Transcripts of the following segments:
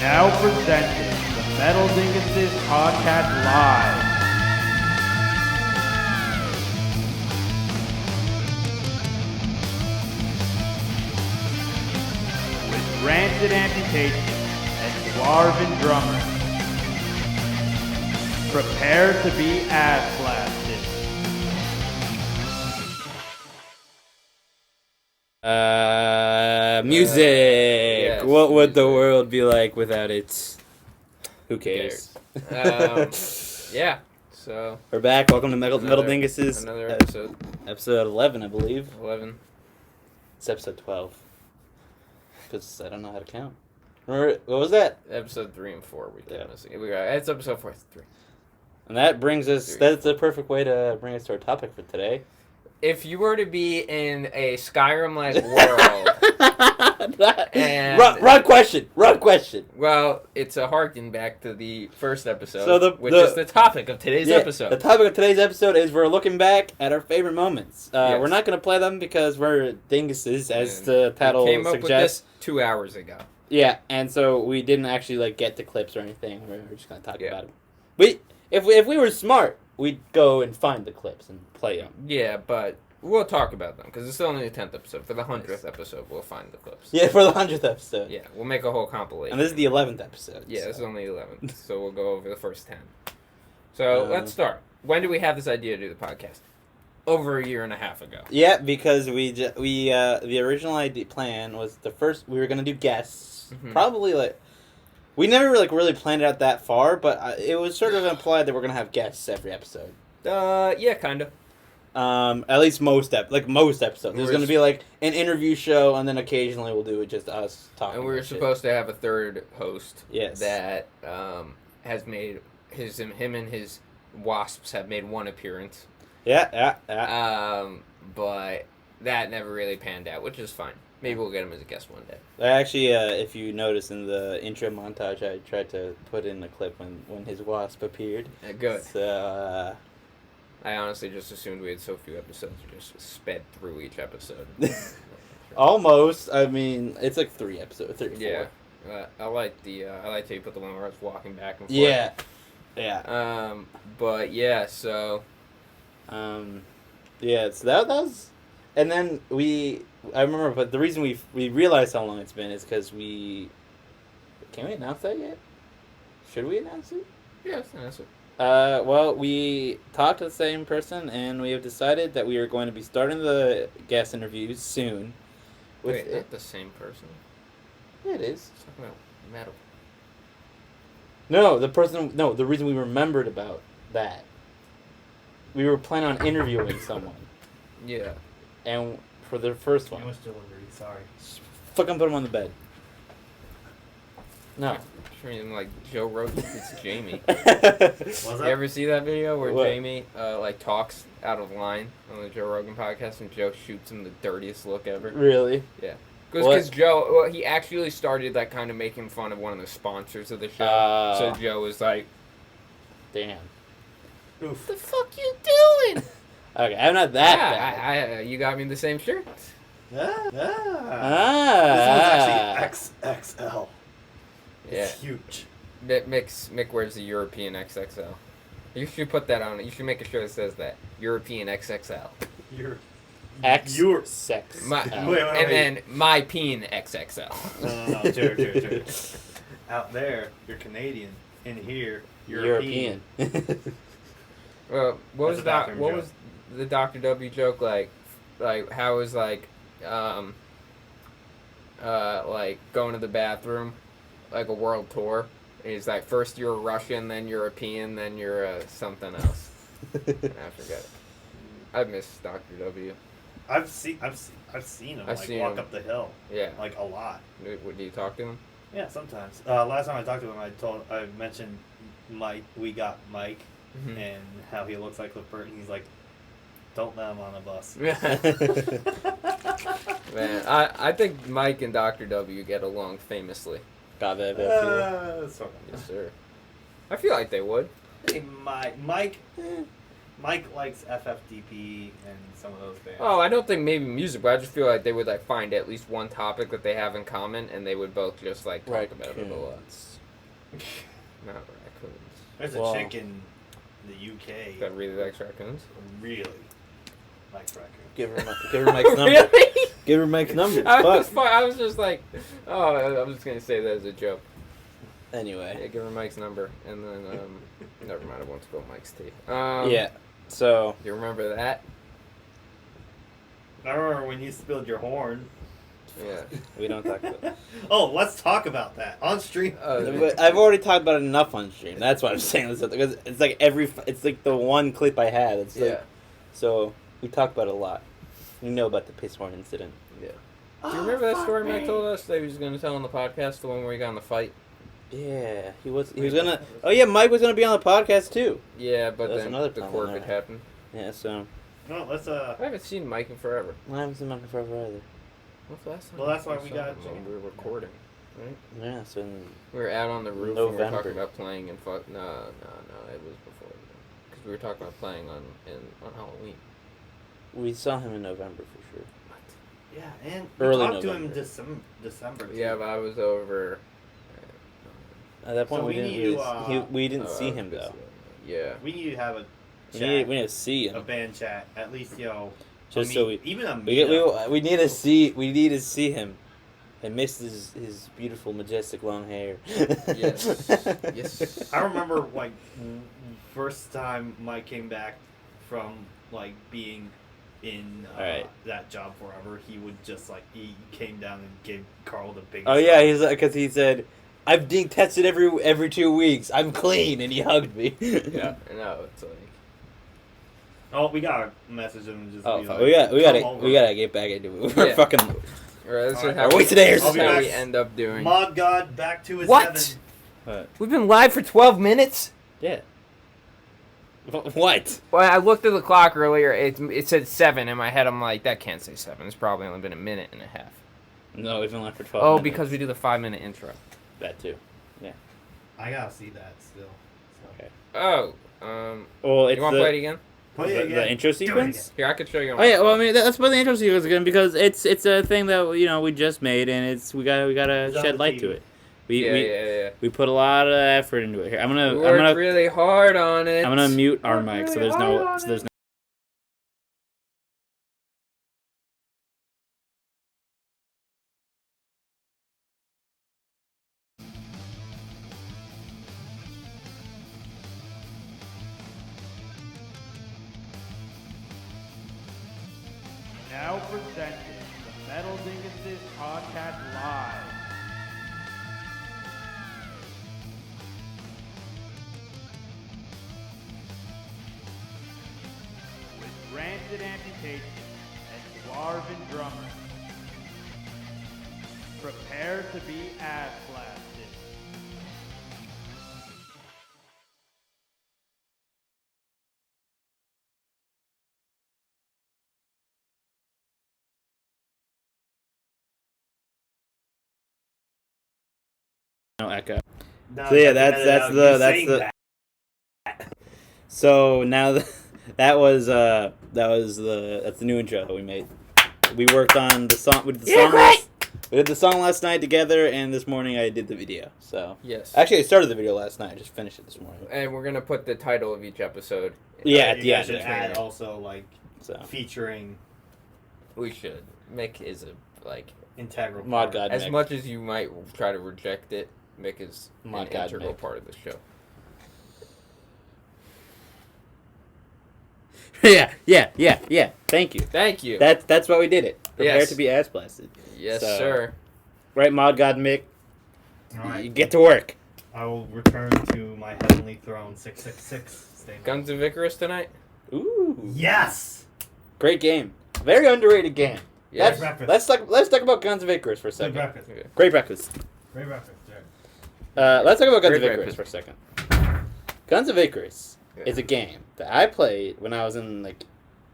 Now presenting the Metal Dinguses Podcast Live. With Rancid Amputation and Dwarven Drummer. Prepare to be ass blasted. Music. Yes, What would the music. world be like without it? Who cares? Yeah, so We're back. Welcome to Metal Dinguses. Another episode. Episode 11, I believe. 11. It's episode 12. Because I don't know how to count. Remember, what was that? Episode 3 and 4 we kept Yeah. missing. It's episode 4, 3. And that brings us, that's the perfect way to bring us to our topic for today. If you were to be in a Skyrim-like world, and Wrong question. well, it's a harken back to the first episode, So which is the topic of today's episode. The topic of today's episode is we're looking back at our favorite moments. Yes. We're not going to play them because we're dinguses, as And the title we came up suggests. with this 2 hours ago. Yeah, and so we didn't actually get the clips or anything. We're just going to talk Yeah. about them. If we were smart, we'd go and find the clips and play them. Yeah, but we'll talk about them, because it's only the 10th episode. For the 100th episode, we'll find the clips. Yeah, for the 100th episode. Yeah, we'll make a whole compilation. And this is the 11th episode. Yeah, so. this is only 11, so we'll go over the first 10. So let's start. When did we have this idea to do the podcast? Over a year and a half ago. Yeah, because the original plan was we were gonna do guests. Mhm. Probably we never really planned it out that far, but it was sort of implied that we're gonna have guests every episode. Yeah, kind of. At least most episodes. There's gonna be an interview show, and then occasionally we'll do it just us talking. And we were about shit. supposed to have a third host. Yes. That has made him and his wasps have made one appearance. Yeah. But that never really panned out, which is fine. Maybe we'll get him as a guest one day. Actually, if you notice in the intro montage, I tried to put in a clip when his wasp appeared. Good. So, I honestly just assumed we had so few episodes, we just sped through each episode. almost. I mean, it's like 3 episodes, 3 or 4. Yeah. I like how you put the one where I was walking back and forth. Yeah. But yeah, so Yeah, so that was, and then I remember, but the reason we realized how long it's been is because can we announce that yet? Should we announce it? yes, that's it. Well, we talked to the same person, and we have decided that we are going to be starting the guest interviews soon. Wait, not the same person. Yeah, it is. Let's talk about metal. No, the reason we remembered about that. We were planning on interviewing someone, Yeah. and for the first one, Sandwich delivery, sorry. fucking put him on the bed. No. Treating him like Joe Rogan. It's Jamie. Was You ever see that video where What? Jamie talks out of line on the Joe Rogan podcast and Joe shoots him the dirtiest look ever? Really? Because Joe, he actually started kind of making fun of one of the sponsors of the show. So Joe was like, Damn. Oof. "The fuck you doing?" Okay, I'm not that bad. You got me the same shirt. Ah. Ah. This one's actually XXL. Yeah. It's huge. Mick wears the European XXL. You should put that on it. You should make a shirt that says that European XXL. You're Your sex. My, Wait. and then my peen XXL. No, Jared. Out there, you're Canadian. In here, European. Well, what was That's a that? bathroom What joke. was the Dr. W joke like? Like how was going to the bathroom, like a world tour. And he's like, first you're Russian, then European, then you're something else. I forget. I miss Dr. W. I've seen him walk him. up the hill Yeah. a lot. Do you talk to him? Yeah, sometimes. Last time I talked to him, I mentioned Mike. We got Mike Mhm. and how he looks like Clifford. And he's like, "Don't let him on the bus." Man, I think Mike and Dr. W get along famously. Got that. Sort of. Yes, sir. I feel like they would. Hey, Mike likes FFDP and some of those bands. Oh, I don't think maybe music, but I just feel like they would find at least one topic that they have in common, and they would both just talk about it a lot. Not raccoons. There's Well, a chick in the UK That really likes raccoons. really likes raccoons. Give her Mike's number. Really? Give her Mike's number. I was just like, oh, I was just gonna say that as a joke. Yeah, Anyway. give her Mike's number, and then never mind. I won't spill Mike's tea. Yeah. So. You remember that? I remember when you spilled your horn. Yeah. We don't talk about it. Oh, let's talk about that on stream. But I've already talked about it enough on stream. That's what I'm saying. Because it's like it's like the one clip I had. It's like, Yeah. so we talk about it a lot. We know about the piss horn incident. Yeah. Do you remember that story Mike told us that he was going to tell on the podcast, the one where he got in the fight? Yeah, he was gonna. Oh yeah, Mike was gonna be on the podcast too. Yeah, but That's then another the problem, COVID alright. happened. Yeah, so No, let's I haven't seen Mike in forever. I haven't seen Mike forever either. What's the last time? Well, that's why I we saw got- him when we were recording, right? Yeah, so We were out on the roof and we were November. talking about playing in No, it was before. Because we were talking about playing on Halloween. we saw him in November for sure. yeah, and we Early talked to him November. December. Too. Yeah, but I was over. At that point, So we we didn't. need to, We didn't Oh, see him this- though. Yeah. we need to have a We chat, need to see a him. band chat, at least Just so we even a we meetup. we need to see him. I miss his beautiful, majestic long hair. Yes. Yes. I remember like first time Mike came back from like being in Alright. that job forever. He would just like he came down and gave Carl the biggest. Oh yeah, hug. he's because he said, "I'm being tested every 2 weeks. I'm clean," and he hugged me. Yeah. I know. It's like. Oh, we gotta message him and just. Oh, be fuck. like, we "Come over." gotta get back into it. We're Yeah. fucking. Alright, that's Alright. how Wait today or that's something. how I'll we be back. end up doing. Mod God back to his What? heaven. We've been live for 12 minutes? Yeah. What? Well, I looked at the clock earlier. It said 7 in my head. I'm like, that can't say 7. It's probably only been a minute and a half. No, we've been live for 12 Oh, minutes. because we do the 5-minute intro. That too. I gotta see that still. So. Okay. Oh, Well, it's you want to play it again? Play the, it again. the intro Do it sequence. Here, I could show you. On Oh yeah, well I mean that's what the intro sequence again because it's a thing that we just made and we gotta It's on shed the light TV. to it. Yeah. We put a lot of effort into it here. I'm We gonna worked really hard on it. I'm gonna mute our Worked mic so really there's hard no on so there's no. Now presenting the Metal Dinguses Podcast Live. With Rancid Amputation and Dwarven Drummer. Prepare to be ass blasted. No echo. Now So you yeah, have to that's edit that's out the you that's saying the. that. So now that's the new intro that we made. We worked on the song. We did the song last night together, and this morning I did the video. So Yes. actually, I started the video last night. I just finished it this morning. And we're gonna put the title of each episode. Yeah, at You the guys end. should add also like So featuring We should. Mick is a integral Mod part. God. as Mick. much as you might try to reject it. Mick is My an God, integral Mick. part of the show. yeah. Thank you. Thank you. That's why we did it. Prepare Yes. to be ass blasted. yes, So- sir. Right, Mod God Mick. All right. You get to work. I will return to my heavenly throne. 666. Stay Guns of Icarus tonight. Ooh. Yes. Great game. Very underrated game. Yes. breakfast. Let's talk about Guns of Icarus for a Good second. breakfast. Okay. Great breakfast. Great breakfast. Jared. Let's talk about Guns Great of Icarus breakfast. for a second. Guns of Icarus Yeah. is a game that I played when I was in like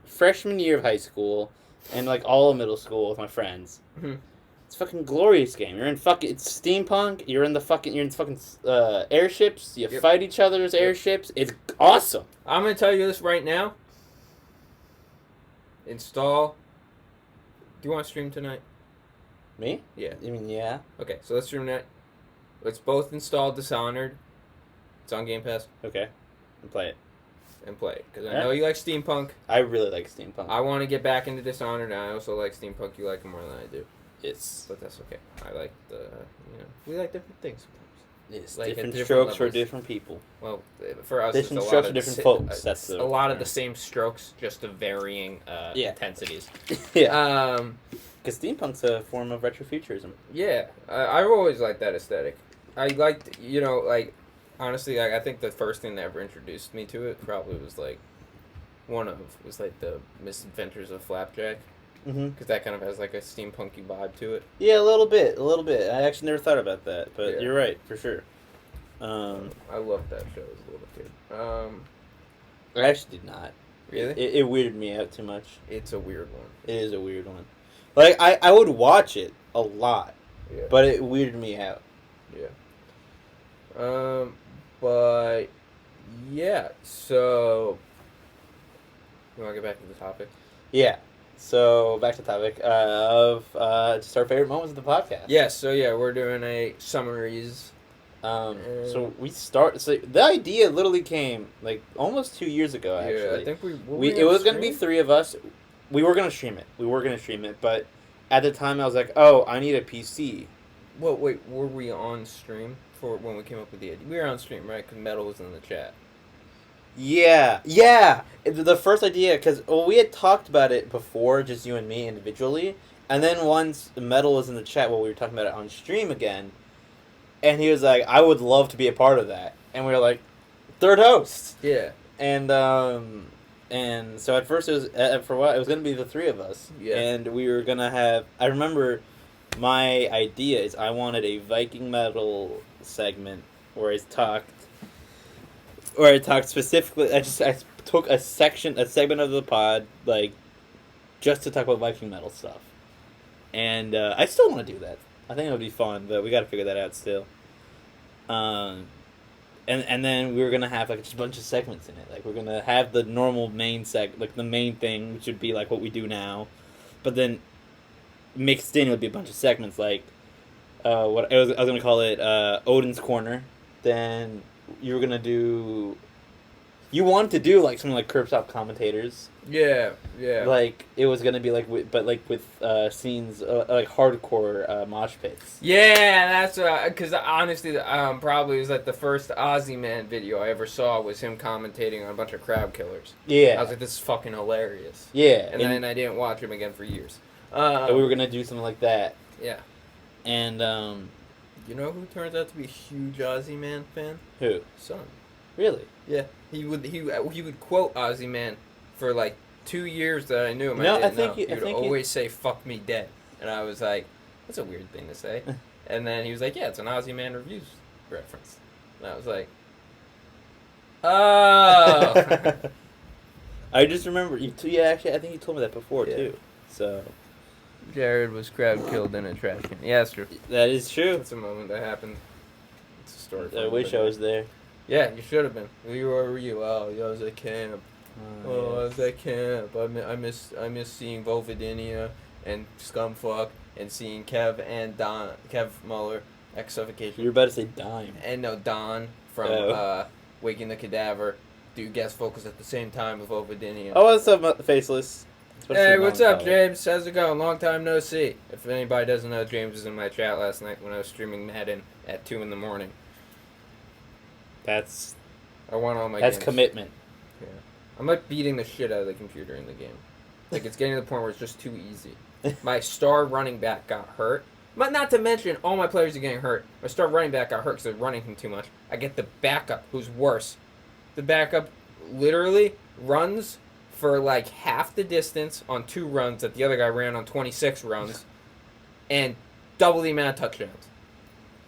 freshman year of high school and like all of middle school with my friends. Mhm. It's a fucking glorious game. You're in fucking it's steampunk. You're in fucking airships. You Yep. fight each other's airships. It's awesome. I'm gonna tell you this right now. Install. Do you want to stream tonight? Me? Yeah. I mean, yeah. Okay, so let's stream tonight. Let's both install Dishonored. It's on Game Pass. Okay. And play it. And play it. Because I Yeah. know you like steampunk. I really like steampunk. I want to get back into Dishonored, and I also like steampunk. You like it more than I do. It's But that's okay. I like we like different things sometimes. it's like, at different different strokes for levels. different people. Well, for us, Different it's a strokes lot for of different the folks, that's the a lot of the term. same strokes, just of varying Yeah. intensities. Yeah. Um, Because steampunk's a form of retrofuturism. yeah, I've always liked that aesthetic. I liked, honestly, like, I think the first thing that ever introduced me to it probably was the Misadventures of Flapjack, Mm-hmm. because that kind of has like a steampunky vibe to it. Yeah, a little bit. I actually never thought about that, but Yeah. you're right for sure. I loved that show as a little kid. I actually did not. Really? It weirded me out too much. It's a weird one. It is a weird one. Like I would watch it a lot, Yeah. but it weirded me out. But yeah, so you want to get back to the topic? Yeah. So back to the topic of just our favorite moments of the podcast. Yes. So yeah, we're doing a summaries. So the idea literally came like almost 2 years ago. Actually, Yeah, I think it was gonna be 3 of us. We were gonna stream it. But at the time I was like, oh, I need a PC. Well, wait, were we on stream for when we came up with the idea? We were on stream, right? Because Metal was in the chat. Yeah. The first idea, because we had talked about it before, just you and me individually, and then once Metal was in the chat, we were talking about it on stream again, and he was like, "I would love to be a part of that," and we were like, "Third host." Yeah. And so at first it was for a while it was gonna be the 3 of us. Yeah. And we were gonna have. I remember my idea is I wanted a Viking Metal segment where I talked specifically. I took a segment of the pod like just to talk about Viking Metal stuff, and I still want to do that. I think it would be fun, but we got to figure that out still. And then we were gonna have like just a bunch of segments in it. Like we're gonna have the normal main like the main thing, which would be like what we do now, but then mixed in would be a bunch of segments like I was gonna call it Odin's Corner. Then you were gonna do. You wanted to do like something like Curb Stop Commentators. Yeah. Like it was gonna be like with scenes like hardcore mosh pits. Yeah, that's because honestly, probably was like the first Ozzy Man video I ever saw was him commentating on a bunch of crowd killers. Yeah. I was like, this is fucking hilarious. Yeah. And then I didn't watch him again for years. And we were gonna do something like that. Yeah. And You know who turns out to be a huge Ozzy Man fan? who? Son. Really? Yeah. He would quote Ozzy Man for like 2 years that I knew him. No, I didn't know. I He would think always say "fuck me dead," and I was like, "That's a weird thing to say." And then he was like, "Yeah, it's an Ozzy Man Reviews reference," and I was like, "Oh." I just remember actually I think you told me that before Yeah. too. So Jared was crowd killed in a trash can. Yeah, that's true. that is true. That's a moment that happened. It's a story. I wish I was there. Yeah, you should have been. Where were you? Oh, I was at camp. I Oh, was at camp. I miss seeing Volvadinia and Scumfuck and seeing Kev Muller, ex Suffocation. You're about to say dime. And no, Don from Waking the Cadaver do guest vocals at the same time with Volvadinia. Oh, what's up, Faceless? Hey, what's up, James? How's it going? Long time no see. If anybody doesn't know, James was in my chat last night when I was streaming Madden at 2 in the morning. That's I won all my that's games. commitment. Yeah. I'm like beating the shit out of the computer in the game. Like it's getting to the point where it's just too easy. My star running back got hurt. But not to mention, all my players are getting hurt. My star running back got hurt because they're running him too much. I get the backup, who's worse. The backup literally runs for like half the distance on 2 runs that the other guy ran on 26 runs, and double the amount of touchdowns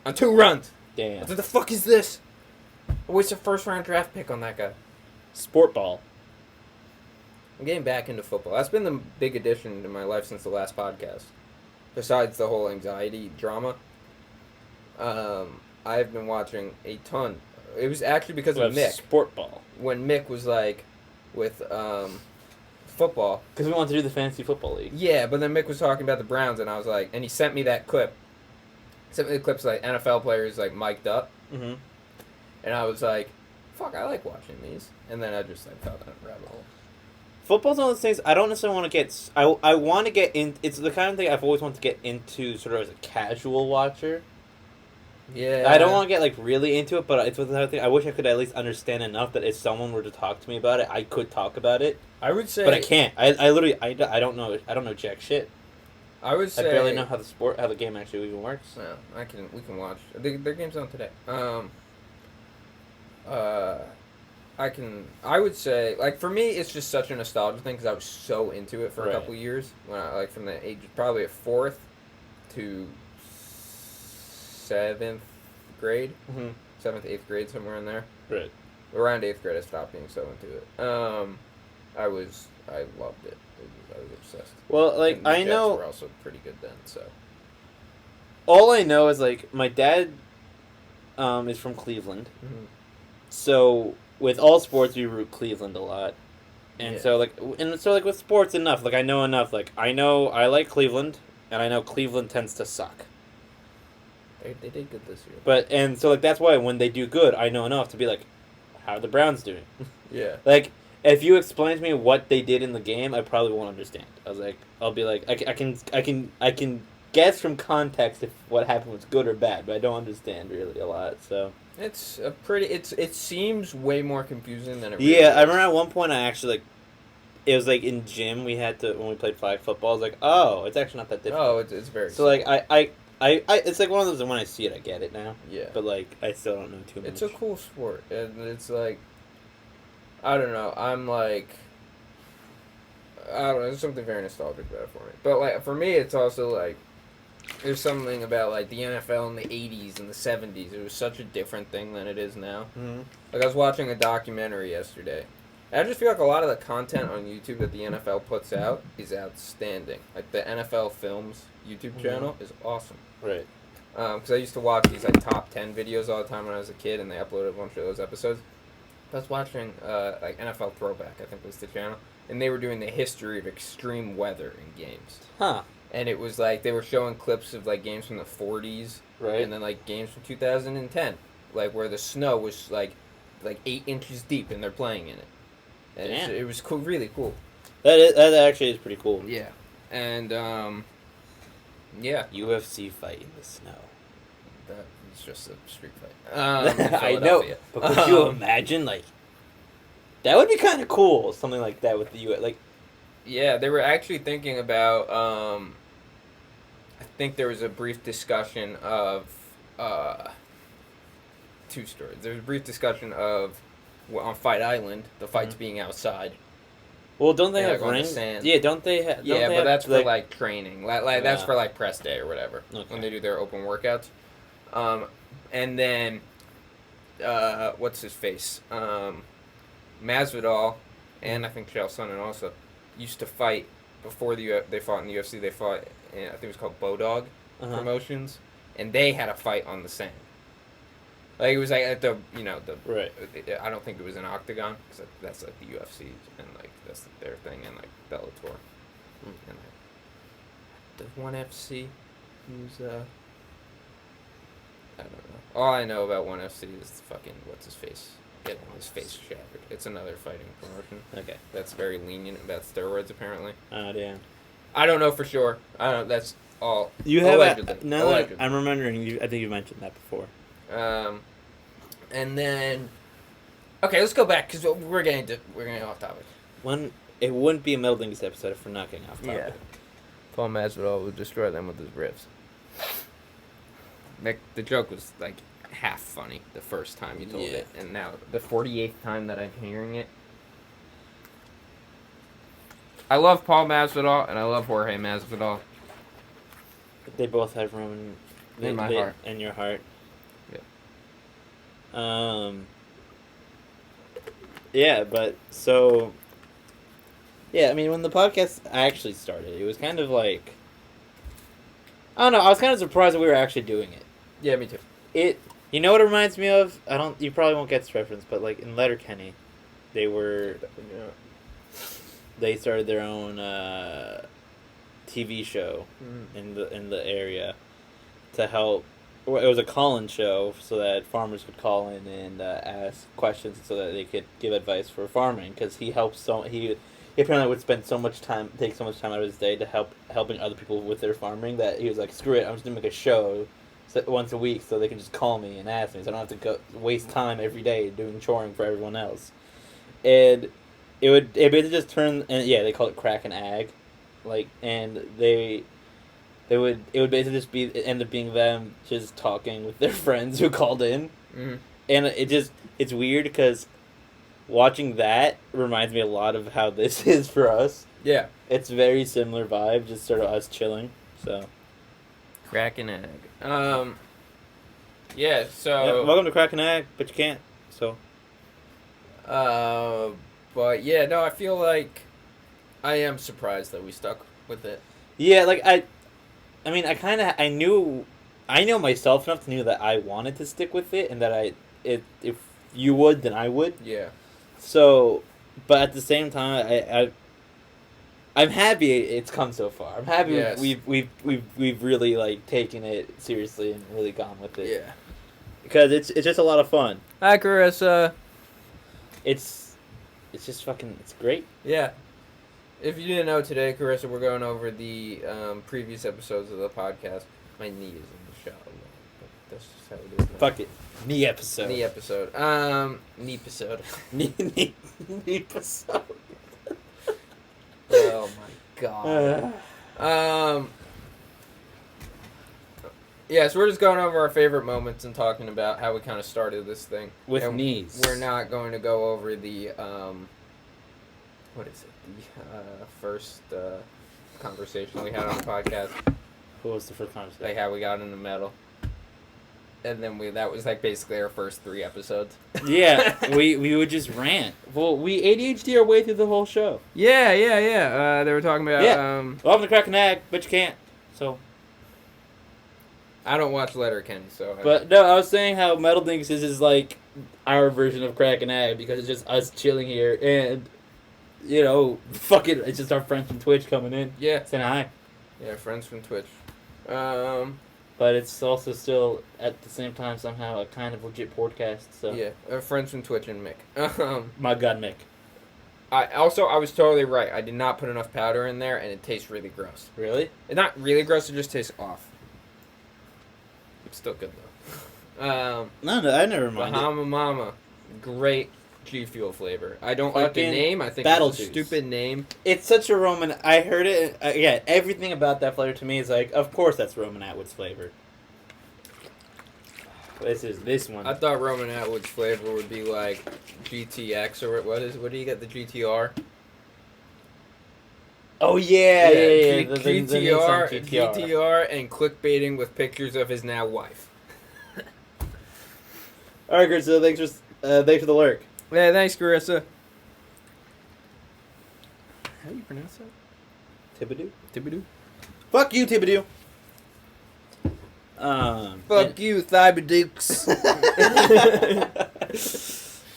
on 2 runs. Damn. What the fuck is this? I wasted a first-round draft pick on that guy. Sport ball. I'm getting back into football. That's been the big addition to my life since the last podcast. Besides the whole anxiety drama, I've been watching a ton. It was actually because of Mick. Sport ball. When Mick was like, with football. Because we wanted to do the fantasy football league. Yeah, but then Mick was talking about the Browns, and I was like, and he sent me that clip. some of the clips like NFL players like mic'd up, Mm-hmm. and I was like, "Fuck, I like watching these." And then I just like fell down a rabbit hole. Football's one of those things I don't necessarily want to get. I want to get in. It's the kind of thing I've always wanted to get into, sort of as a casual watcher. Yeah, I don't want to get like really into it, but it's another thing. I wish I could at least understand enough that if someone were to talk to me about it, I could talk about it. I would say, But I can't. I literally I don't know. I don't know jack shit. I would I say barely know how the game actually even works. No, we can watch. Their game's on today. I would say, like, for me, it's just such a nostalgia thing because I was so into it for a Right. couple years when I, like, from the age probably of 4th to 7th grade, Mm-hmm. 7th, 8th grade, somewhere in there. Right. Around 8th grade, I stopped being so into it. I loved it. I was obsessed. Well, like And the I Jets know. were also pretty good then, so. All I know is like my dad, is from Cleveland, so with all sports we root Cleveland a lot, and Yeah. so like with sports enough. Like I know enough. Like I know I like Cleveland, and I know Cleveland tends to suck. They did good this year. But and so like that's why when they do good, I know enough to be like, how are the Browns doing? Yeah. Like if you explain to me what they did in the game, I probably won't understand. I'll be like, I can guess from context if what happened was good or bad, but I don't understand really a lot. So It's a pretty. It seems way more confusing than it. Really yeah, is. I remember at one point I actually like, it was like in gym we had to when we played flag football. I was like, oh, it's actually not that difficult. Oh, it's very. So like I it's like one of those that when I see it I get it now, Yeah. but like I still don't know too much. It's a cool sport, and it's like, I don't know. I'm like, I don't know. There's something very nostalgic about it for me. But like for me, it's also like, there's something about like the NFL in the '80s and the '70s. It was such a different thing than it is now. Mhm. Like I was watching a documentary yesterday. I just feel like a lot of the content on YouTube that the NFL puts out is outstanding. Like the NFL Films YouTube Mhm. channel is awesome. Right. Because I used to watch these like top 10 videos all the time when I was a kid, and they uploaded a bunch of those episodes. I was watching like NFL Throwback, I think was the channel, and they were doing the history of extreme weather in games. Huh. And it was like they were showing clips of like games from the 40s, Right. and then like games from 2010, like where the snow was like 8 inches deep, and they're playing in it. And Damn. it was cool, really cool. That actually is pretty cool. Yeah, and yeah, UFC fight in the snow. that was just a street fight. I know, Philadelphia. but could you imagine like that would be kind of cool, something like that with the U.S. Like, Yeah, they were actually thinking about. I think there was a brief discussion of two stories. There was a brief discussion of on Fight Island, the fights being outside. well, don't they Yeah, have like on the rings? sand. Yeah, don't they have? Yeah, but that's for like training. Like that's Yeah. for like press day or whatever Okay. when they do their open workouts. And then what's his face? Masvidal and I think Chael Sonnen also used to fight before they fought in the UFC. They fought in, I think it was called Bodog Promotions, and they had a fight on the sand. Like it was like at the Right. I don't think it was an octagon because that's like the UFC and like that's their thing and like Bellator and like the ONE FC use I don't know. All I know about ONE FC is fucking what's his face getting his face shattered. It's another fighting promotion Okay. that's very lenient about steroids apparently. Oh damn. I don't know for sure. I don't. That's all. You have allegedly. now that Allegedly. I'm remembering. I think you mentioned that before. And then, okay, let's go back because we're getting off topic. It wouldn't be a Metal Dingus episode if we're not getting off topic. Yeah. Paul Masvidal would destroy them with his riffs. Like the joke was like half funny the first time you told Yeah. it, and now the 48th time that I'm hearing it. I love Paul Masvidal and I love Jorge Masvidal. They both have room In my heart. In your heart. Yeah. Yeah, but so. Yeah, I mean, when the podcast actually started, it was kind of like. I don't know. I was kind of surprised that we were actually doing it. Yeah, me too. You know what it reminds me of? You probably won't get this reference, but like in Letterkenny, they started their own TV show in the area to help Well, it was a call-in show so that farmers could call in and ask questions so that they could give advice for farming because he apparently would spend take so much time out of his day to helping other people with their farming that he was like, screw it, I'm just gonna make a show once a week so they can just call me and ask me so I don't have to waste time every day doing choring for everyone else. And it basically just turned, and yeah, they call it crack and ag, and it would basically just end up being them just talking with their friends who called in, and it's weird because watching that reminds me a lot of how this is for us. Yeah, it's very similar vibe, just sort of us chilling. So, crack and egg. Yeah. So yeah, welcome to Crack and Egg, but you can't. So. But yeah, no, I feel like I am surprised that we stuck with it. Yeah, I know myself enough to know that I wanted to stick with it, and that if you would, then I would. Yeah. So, but at the same time, I'm happy it's come so far. I'm happy we've really taken it seriously and really gone with it. Yeah. Because it's just a lot of fun. Hi, Carissa. It's just fucking, it's great. Yeah. If you didn't know, today, Carissa, we're going over the previous episodes of the podcast. My knee is in the shot. That's just how it is now. Fuck it. Knee episode. Knee episode. Knee episode. Knee episode. Oh my god. Yeah, so we're just going over our favorite moments and talking about how we kind of started this thing. With and knees. We're not going to go over the, what is it? The first conversation we had on the podcast. What was the first conversation? Like how we got into metal. And then that was basically our first 3 episodes. Yeah, we would just rant. Well, we ADHD our way through the whole show. Yeah. They were talking about, Welcome to Crack and Egg, but you can't. So. I don't watch Letterkenny, so. But no, I was saying how Metal Dinguses is like our version of Crack and Egg because it's just us chilling here and, fuck it, it's just our friends from Twitch coming in. Yeah. Saying hi. Yeah, friends from Twitch. But it's also still, at the same time, somehow a kind of legit podcast, so. Yeah, friends from Twitch and Mick. My God, Mick. I was totally right. I did not put enough powder in there, and it tastes really gross. Really? It's not really gross, it just tastes off. It's still good, though. No, I never mind. Bahama Mama. Great G Fuel flavor. I don't like the name. I think it's a stupid name. It's such a Roman... I heard it... yeah, everything about that flavor to me is like, of course that's Roman Atwood's flavor. This is this one. I thought Roman Atwood's flavor would be like GTX or what do you get, the GTR? Oh, yeah. GTR and clickbaiting with pictures of his now wife. All right, Carissa, thanks for the lurk. Yeah, thanks, Carissa. How do you pronounce that? Thibodeau? Fuck you, Thibodeau. Fuck you, Thibodukes.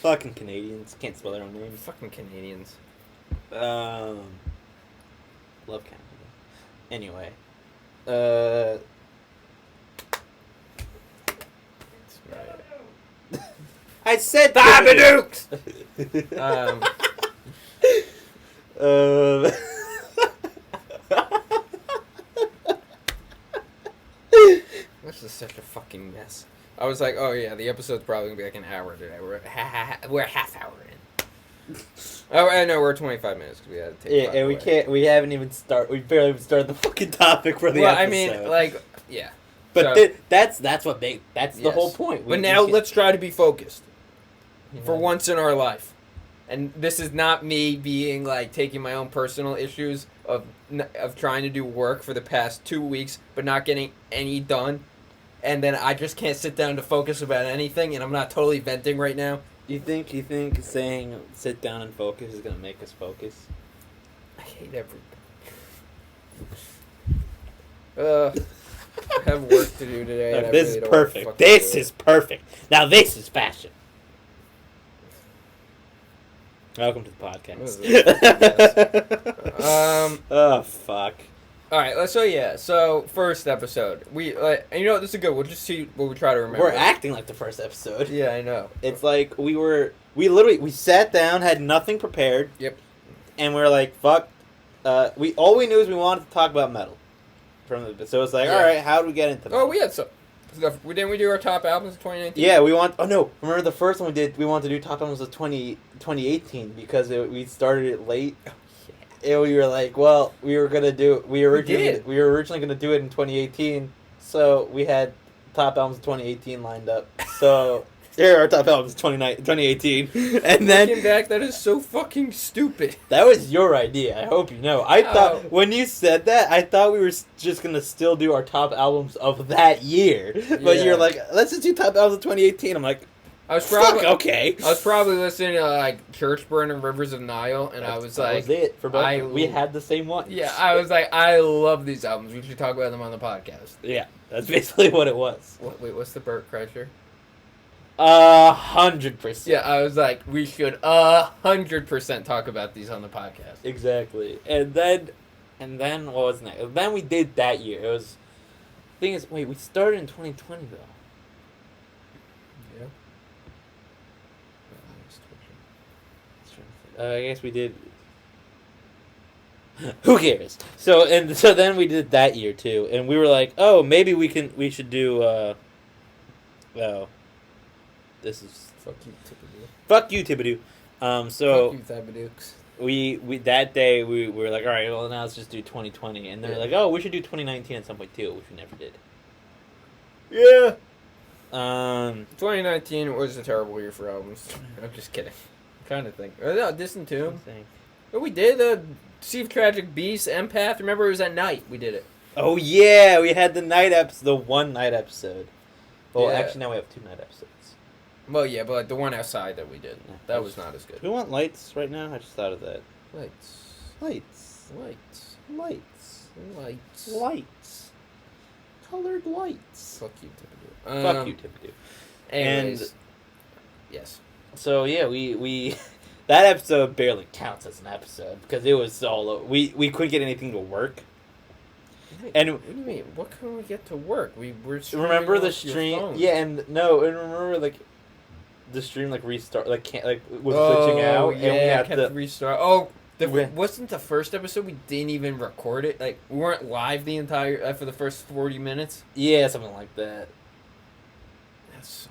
Fucking Canadians. Can't spell their own names. Fucking Canadians. Love Canada. Anyway. I said Thibodukes! This is such a fucking mess. I was like, oh yeah, the episode's probably gonna be like an hour today. We're a half hour in. Oh, I know, we're 25 minutes because we had to take. Yeah, and we haven't even we barely even started the fucking topic for the episode. I mean, yeah. But so, that's the whole point. But now let's try to be focused. For once in our life. And this is not me being taking my own personal issues of trying to do work for the past 2 weeks but not getting any done, and then I just can't sit down to focus about anything, and I'm not totally venting right now. You think saying sit down and focus is gonna make us focus? I hate everything. I have work to do today. Look, and this I really is don't perfect. This is perfect. Now this is fashion. Welcome to the podcast. Oh, fuck. All right, so first episode. We this is good. We'll just see what we try to remember. We're acting like the first episode. Yeah, I know. It's like we sat down, had nothing prepared. Yep. And we were like, fuck. All we knew is we wanted to talk about metal. So it's like, Yeah. all right, how do we get into that? Oh, we had some stuff. Didn't we do our top albums of 2019? Yeah, remember the first one we did, we wanted to do top albums of 2018 because we started it late. And we were like, well, we were originally going to do it in 2018, so we had top albums of 2018 lined up. So here are our top albums of 2018. And then Looking back, that is so fucking stupid. that was your idea. I hope you know. I thought when you said that, I thought we were just gonna still do our top albums of that year. But Yeah. you're like, let's just do top albums of 2018. I'm like, I was probably fuck, okay. I was probably listening to like Church Burn and Rivers of Nile, and I was that like, was it for both. We had the same one. yeah, I was like, I love these albums. We should talk about them on the podcast. Yeah, that's basically what it was. Wait, what's the Burt Kreischer? 100%. Yeah, I was like, we should 100% talk about these on the podcast. Exactly. And then what was next? And then we did that year. It was. The thing is, wait, we started in 2020 though. Yeah. I guess we did. Who cares? So then we did that year too, and we were like, oh, maybe we should do. Oh, this is Fuck you, Thibodeau. fuck you, Thibodeau. So Fuck you, Thibodeaux. we that day we were like, all right, well now let's just do 2020, and they're Yeah. like, oh, we should do 2019 at some point too, which we never did. Yeah. 2019 2019 was a terrible year for albums. I'm just kidding. Kind of think. No, Distant Tomb. But we did Sea of Tragic Beasts, Empath. Remember, it was at night we did it. Oh yeah, we had the one night episode. Well, Yeah. actually, now we have 2 night episodes. Well, yeah, but like, the one outside that we did, Yeah. that was not as good. Do we want lights right now? I just thought of that. Lights. Lights. Lights. Lights. Lights. Lights. Colored lights. Fuck you, Thibodeau. Fuck you, Thibodeau. Anyways. And- Yes. So yeah, we that episode barely counts as an episode because it was solo. We couldn't get anything to work. And- what do you mean? What can we get to work? We were streaming Remember the off your stream? phone. Yeah, and remember like the stream like restart was glitching out, Yeah, and we had kept to. restart. Oh, We- wasn't the first episode we didn't even record it? Like we weren't live the entire for the first 40 minutes. Yeah, something like that. That sucked.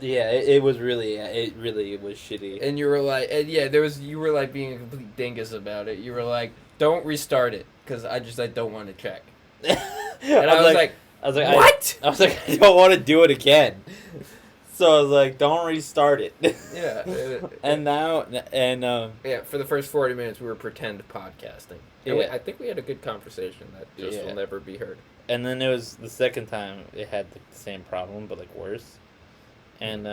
Yeah, it was really it was shitty. And you were like, you were like being a complete dingus about it. You were like, don't restart it because I don't want to check. And I was like, what? I was like, I don't want to do it again. So I was like, don't restart it. Yeah. And now, Yeah, for the first 40 minutes, we were pretend podcasting. And Yeah. I think we had a good conversation that just Yeah. will never be heard. and then it was the second time it had the same problem, but like worse. And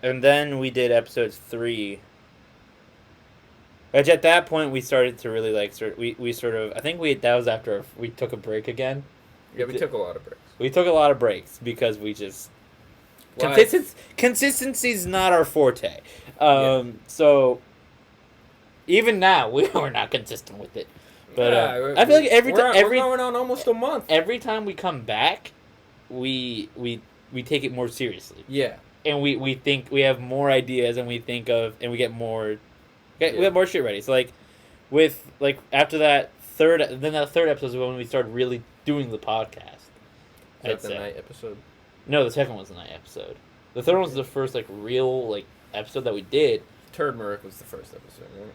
then we did episode 3. Which at that point we started to really like we sort of I think that was after we took a break again. Yeah, we took a lot of breaks. We took a lot of breaks because we just Why? consistency's not our forte. Yeah. So even now we're not consistent with it. But Yeah, I feel like we're going on almost a month. every time we come back, we take it more seriously, Yeah. and we think we have more ideas, and we think of, and we get more, we Yeah. have more shit ready. So with after that third episode is when we started really doing the podcast. Is that I'd the say. night episode? No, the second one was the night episode. The third one was the first real episode that we did. Turd was the first episode, right?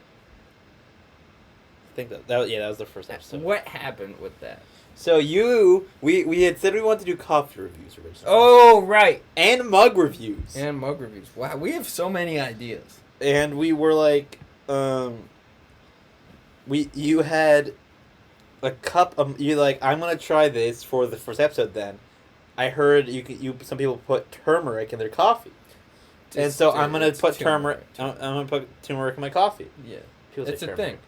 I think that was the first episode. What happened with that? So we had said we wanted to do coffee reviews originally. Oh, right. And mug reviews. And mug reviews. Wow, we have so many ideas. And we were like, you had a cup of, you like, I'm gonna try this for the first episode. Then I heard some people put turmeric in their coffee, and so I'm gonna put turmeric. I'm gonna put turmeric in my coffee. Yeah, People say it's a turmeric. thing.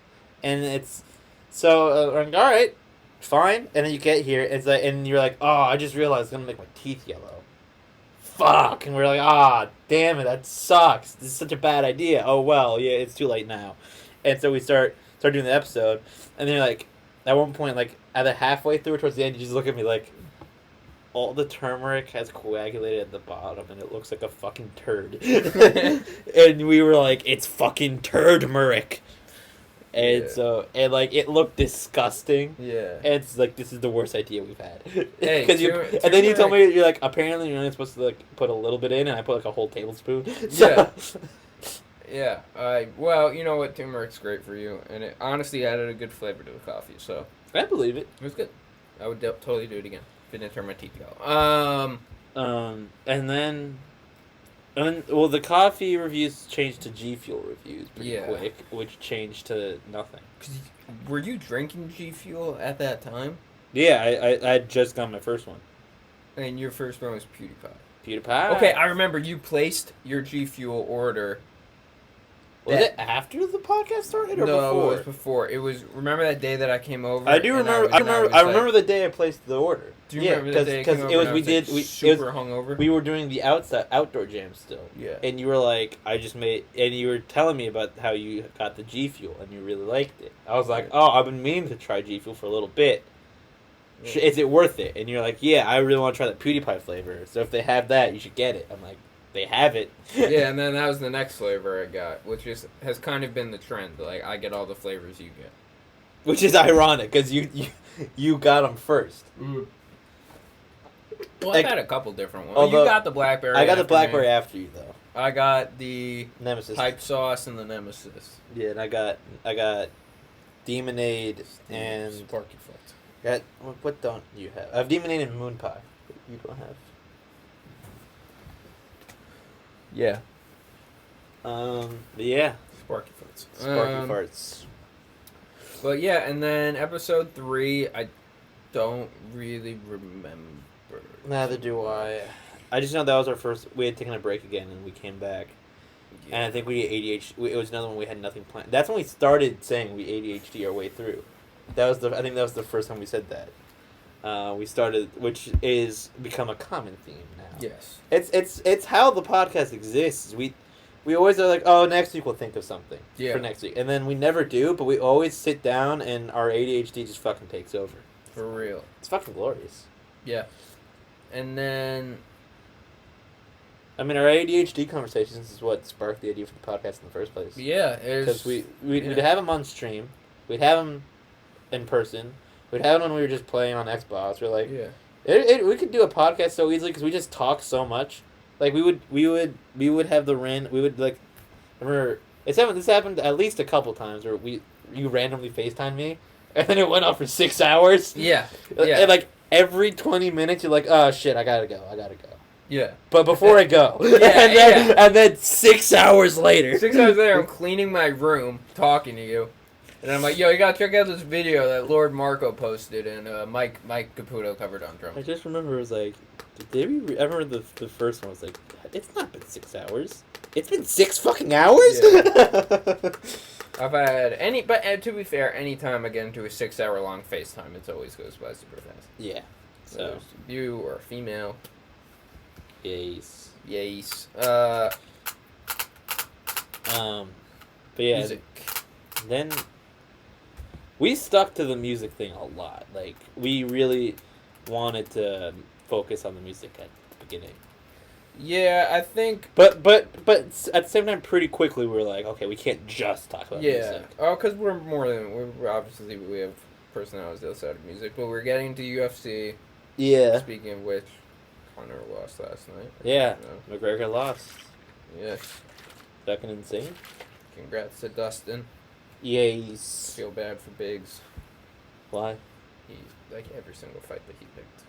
And it's so I'm like, all right, fine. And then you get here, it's like, and you're like, oh, I just realized it's gonna make my teeth yellow. Fuck. And we're like, ah, damn it, that sucks. This is such a bad idea. Oh well, yeah, it's too late now. And so we start doing the episode, and then you're like at one point, like at the halfway through towards the end, you just look at me like, all the turmeric has coagulated at the bottom, and it looks like a fucking turd. And we were like, it's fucking turmeric. And Yeah. so, and like, it looked disgusting. Yeah. And it's like, this is the worst idea we've had. Hey, 'Cause and then you told me, you're like, apparently you're only supposed to like put a little bit in, and I put like a whole tablespoon. So, Yeah. Well, you know what? Turmeric's great for you, and it honestly added a good flavor to the coffee, so I believe it. it was good. I would totally do it again. If it didn't turn my teeth out. And then, well, the coffee reviews changed to G Fuel reviews pretty Yeah. quick, which changed to nothing. Were you drinking G Fuel at that time? Yeah, I had just got my first one. And your first one was PewDiePie. PewDiePie. Okay, I remember you placed your G Fuel order. Was it after the podcast started or No, before? it was before. It was. Remember that day that I came over? I do and remember. I remember the day I placed the order. Do you remember the day? Because it was we did we super hungover. we were doing the outdoor jam still. Yeah. And you were like, I just made, and you were telling me about how you got the G Fuel and you really liked it. I was like, oh, I've been meaning to try G Fuel for a little bit. Yeah. Is it worth it? And you're like, yeah, I really want to try the PewDiePie flavor. So if they have that, you should get it. I'm like, they have it. Yeah, and then that was the next flavor I got, which has kind of been the trend. Like, I get all the flavors you get. Which is ironic because you got them first. Well, Like, I've had a couple different ones. although- You got the blackberry. I got the after blackberry me. after you though. I got the Nemesis. hype sauce and the Nemesis. Yeah, and I got Demonade and Sparky Foot. got what don't you have? I have Demonade and Moon Pie. But you don't have. Yeah. But yeah, Sparky Foots. Sparky Farts. But yeah, and then episode 3, I don't really remember. Neither do I. I just know that was our first. We had taken a break again, and we came back. Yeah. And I think we ADHD. It was another one we had nothing planned. That's when we started saying we ADHD our way through. I think that was the first time we said that. We started, which is become a common theme now. Yes. It's how the podcast exists. We always are like, oh, next week we'll think of something for next week, and then we never do. But we always sit down, and our ADHD just fucking takes over. For real. It's fucking glorious. Yeah. And then... I mean, our ADHD conversations is what sparked the idea for the podcast in the first place. Yeah, Because we'd have them on stream, we'd have them in person, we'd have them when we were just playing on Xbox. We're like, yeah. we could do a podcast so easily because we just talk so much. Like we would have the we would like, remember this happened at least a couple times where you randomly FaceTime me and then it went on for 6 hours. Yeah. And like every 20 minutes you're like, oh shit, I gotta go. Yeah. But before I go, Yeah, and then 6 hours later, 6 hours later, I'm cleaning my room, talking to you, and I'm like, "Yo, you gotta check out this video that Lord Marco posted, and Mike Caputo covered on I drums." just remember it was like, I remember the first one was like, it's not been 6 hours. It's been 6 fucking hours. Yeah. I've had but to be fair, anytime I get into a 6 hour long FaceTime, it always goes by super fast. Yeah. So Whether it's you or a female. yes. Yes. But yeah. Music. Then we stuck to the music thing a lot. Like we really wanted to focus on the music at the beginning. Yeah, I think. But at the same time, pretty quickly we were like, okay, we can't just talk about Yeah. music. Oh, because we're obviously we have personalities outside of music, but we're getting to UFC. Yeah. Speaking of which, Conor lost last night. Yeah. You know? McGregor lost. Yes. Fucking insane. Congrats to Dustin. Yes. Feel bad for Biggs. Why? He like every single fight that he picked,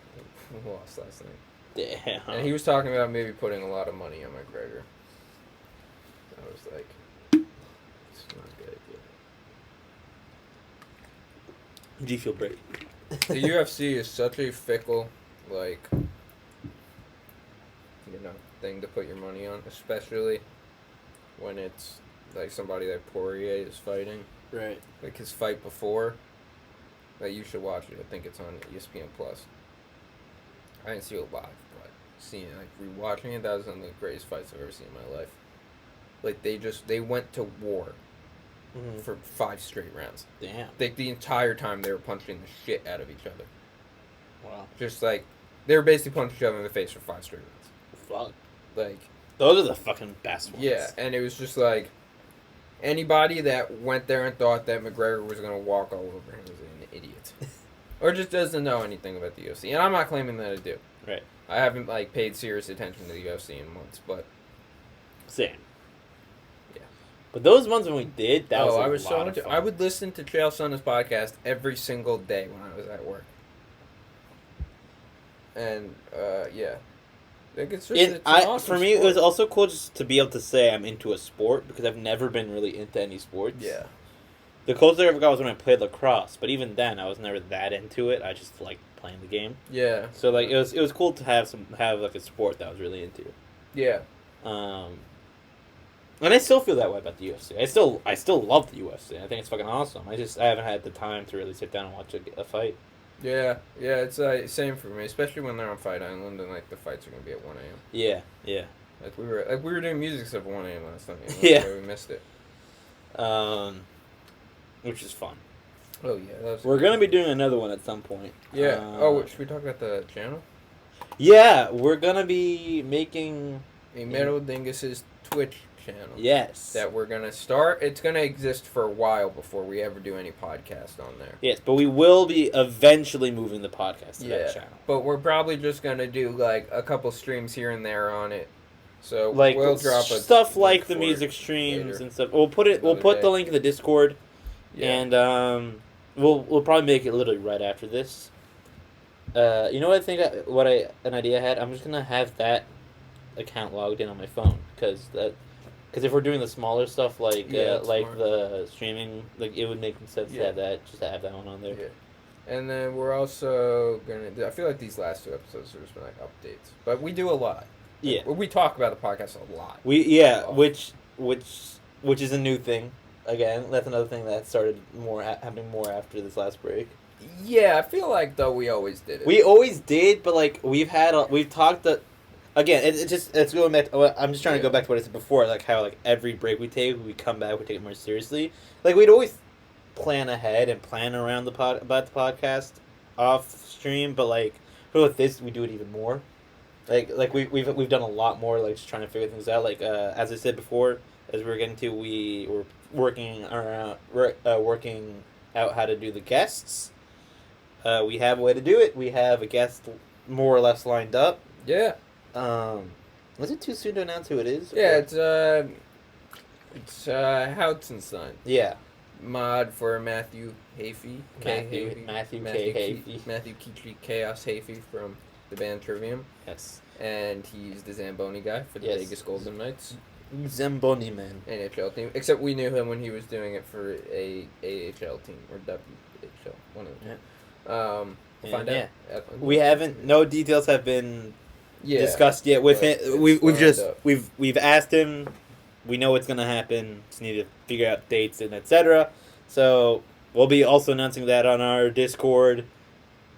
he lost last night. Damn. And he was talking about maybe putting a lot of money on McGregor. I was like, it's not a good idea. Do you feel great? The UFC is such a fickle, thing to put your money on, especially when it's like somebody like Poirier is fighting. Right. Like his fight before. Like you should watch it. I think it's on ESPN Plus. I didn't see it live, but seeing it, like rewatching it, that was one of the greatest fights I've ever seen in my life. Like they went to war for 5 straight rounds. Damn. Like the entire time they were punching the shit out of each other. Wow. Just like they were basically punching each other in the face for 5 straight rounds. Fuck. Like Those are the fucking best ones. yeah, and it was just like anybody that went there and thought that McGregor was gonna walk all over him was an idiot, or just doesn't know anything about the UFC. And I'm not claiming that I do. Right. I haven't like paid serious attention to the UFC in months, but Same. Yeah. But those ones when we did, that was I a was so lot much. of fun. I would listen to Trail Sonna's podcast every single day when I was at work. And yeah, like it's just it's an awesome for me, it was sport. also cool just to be able to say I'm into a sport because I've never been really into any sports. Yeah. The closest I ever got was when I played lacrosse, but even then, I was never that into it. I just liked playing the game. Yeah. So like it was cool to have like a sport that I was really into. Yeah. And I still feel that way about the UFC. I still love the UFC. I think it's fucking awesome. I haven't had the time to really sit down and watch a fight. Yeah. It's same for me, especially when they're on Fight Island and like the fights are gonna be at 1 a.m. Yeah. Like we were doing music stuff at 1 a.m. last night. Yeah. We missed it. Which is fun. Oh yeah. That was We're gonna be doing another one at some point. Yeah. Should we talk about the channel? Yeah, we're gonna be making A Metal Dinguses Twitch channel. yes. That we're gonna start. It's gonna exist for a while before we ever do any podcast on there. Yes, but we will be eventually moving the podcast to that channel. But we're probably just gonna do like a couple streams here and there on it. So Like we'll drop a stuff link like the for music it streams later. and stuff. We'll put Another the day. link in the Discord, Yeah. and we'll probably make it literally right after this. You know what I think? An idea I had. I'm just gonna have that account logged in on my phone because if we're doing the smaller stuff like Yeah, it's like smart. the streaming, like it would make sense to Yeah. have that one on there. Yeah. And then we're also gonna. I feel like these last 2 episodes have just been like updates, but we do a lot. Yeah. We talk about the podcast a lot. Oh. Which is a new thing. Again, that's another thing that started happening more after this last break. Yeah, I feel like though we always did it. We always did, but like we've talked again. It's going back. I'm just trying to go back to what I said before, like how like every break we take, we come back, we take it more seriously. Like we'd always plan ahead and plan around about the podcast off stream, but like with this, we do it even more. Like we've done a lot more, like just trying to figure things out. Like as I said before, as we were getting to, we were working out how to do the guests. We have a way to do it. We have a guest more or less lined up. Yeah. Was it too soon to announce who it is? Yeah, it's Houts and Son. Yeah. Mod for Matthew Hafey. Matthew K. Hafey. Matthew Keithley Chaos Hafey from the band Trivium. Yes. And he's the Zamboni guy for the Yes. Vegas Golden Knights Zamboni man. NHL team. Except we knew him when he was doing it for a AHL team or WHL, one of them. We'll find Yeah. out. We haven't. No details have been Yeah, discussed yet with but it. it's We've lined just up. we've asked him. We know what's gonna happen. Just need to figure out dates and etc. So we'll be also announcing that on our Discord.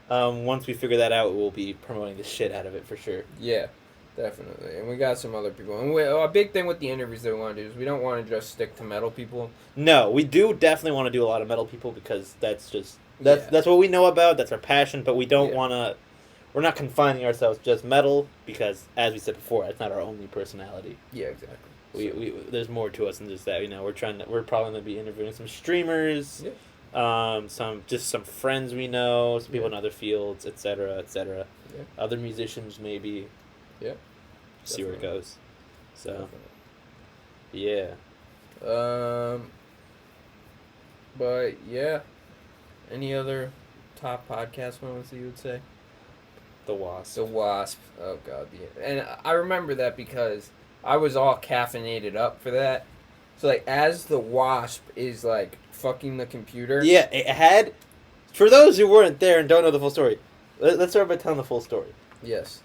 Once we figure that out, we'll be promoting the shit out of it for sure. Yeah, definitely. And we got some other people. And a big thing with the interviews that we want to do is we don't want to just stick to metal people. No, we do definitely want to do a lot of metal people because that's Yeah. that's what we know about. That's our passion. But we don't Yeah. want to. We're not confining ourselves just metal because, as we said before, it's not our only personality. Yeah, exactly. We there's more to us than just that. We're probably gonna be interviewing some streamers, Yeah. some friends we know, some people in other fields, etc. Yeah. Other musicians maybe. Yeah. See where it Definitely. goes. So Definitely. yeah. But yeah. Any other top podcast moments that you would say? The Wasp. The Wasp. Oh god, and I remember that because I was all caffeinated up for that. So like, as the Wasp is like fucking the computer. Yeah, it had. For those who weren't there and don't know the full story, let's start by telling the full story. Yes.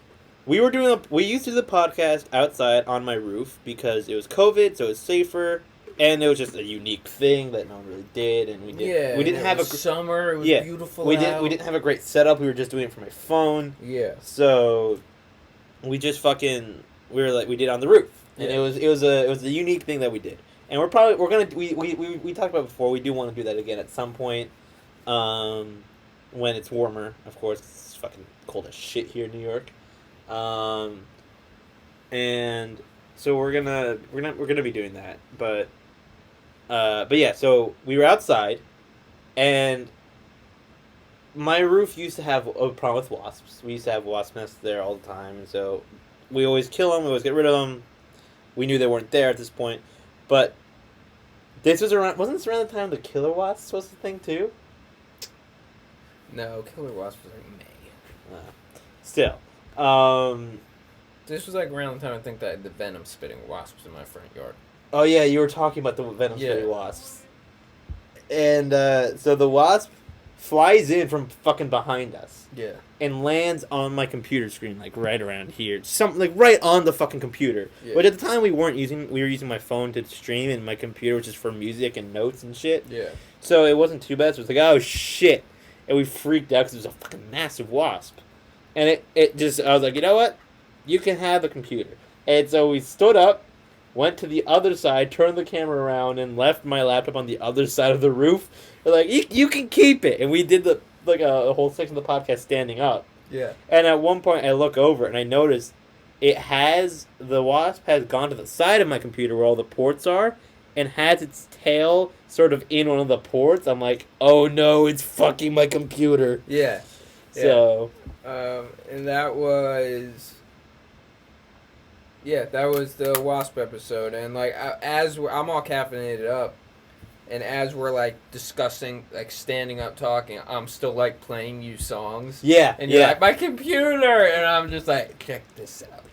We used to do the podcast outside on my roof because it was COVID, so it was safer, and it was just a unique thing that no one really did, and we didn't have summer. It was yeah, beautiful. we out. didn't have a great setup. We were just doing it from my phone. Yeah. So we just we did it on the roof, and Yeah. it was a unique thing that we did. And we're gonna we talked about it before. We do want to do that again at some point, when it's warmer. Of course, it's fucking cold as shit here in New York, and so we're gonna be doing that. But yeah. So we were outside, and my roof used to have a problem with wasps. We used to have wasp nests there all the time, and so we always kill them. We always get rid of them. We knew they weren't there at this point, but this was wasn't this around the time the killer wasp was the thing too? No, killer wasp was like May. Still, This was like around the time I think that the venom spitting wasps in my front yard. oh yeah, you were talking about the venom spitting Yeah. wasps, and so the wasp flies in from fucking behind us Yeah. and lands on my computer screen, like right around here, like right on the fucking computer. Yeah. But at the time we were using my phone to stream, and my computer was just for music and notes and shit. Yeah. So it wasn't too bad. So it was like, oh shit, and we freaked out because it was a fucking massive wasp, and it just, I was like, you know what, you can have the computer. And so we stood up, went to the other side, turned the camera around, and left my laptop on the other side of the roof. We're like, you can keep it. And we did a whole section of the podcast standing up. Yeah. And at one point, I look over and I notice the wasp has gone to the side of my computer where all the ports are, and has its tail sort of in one of the ports. I'm like, oh no, it's fucking my computer. Yeah. So, And that was. Yeah, that was the wasp episode, and like I'm all caffeinated up, and as we're like discussing, like standing up talking, I'm still like playing you songs. yeah, And you're yeah. like, my computer, and I'm just like, check this out.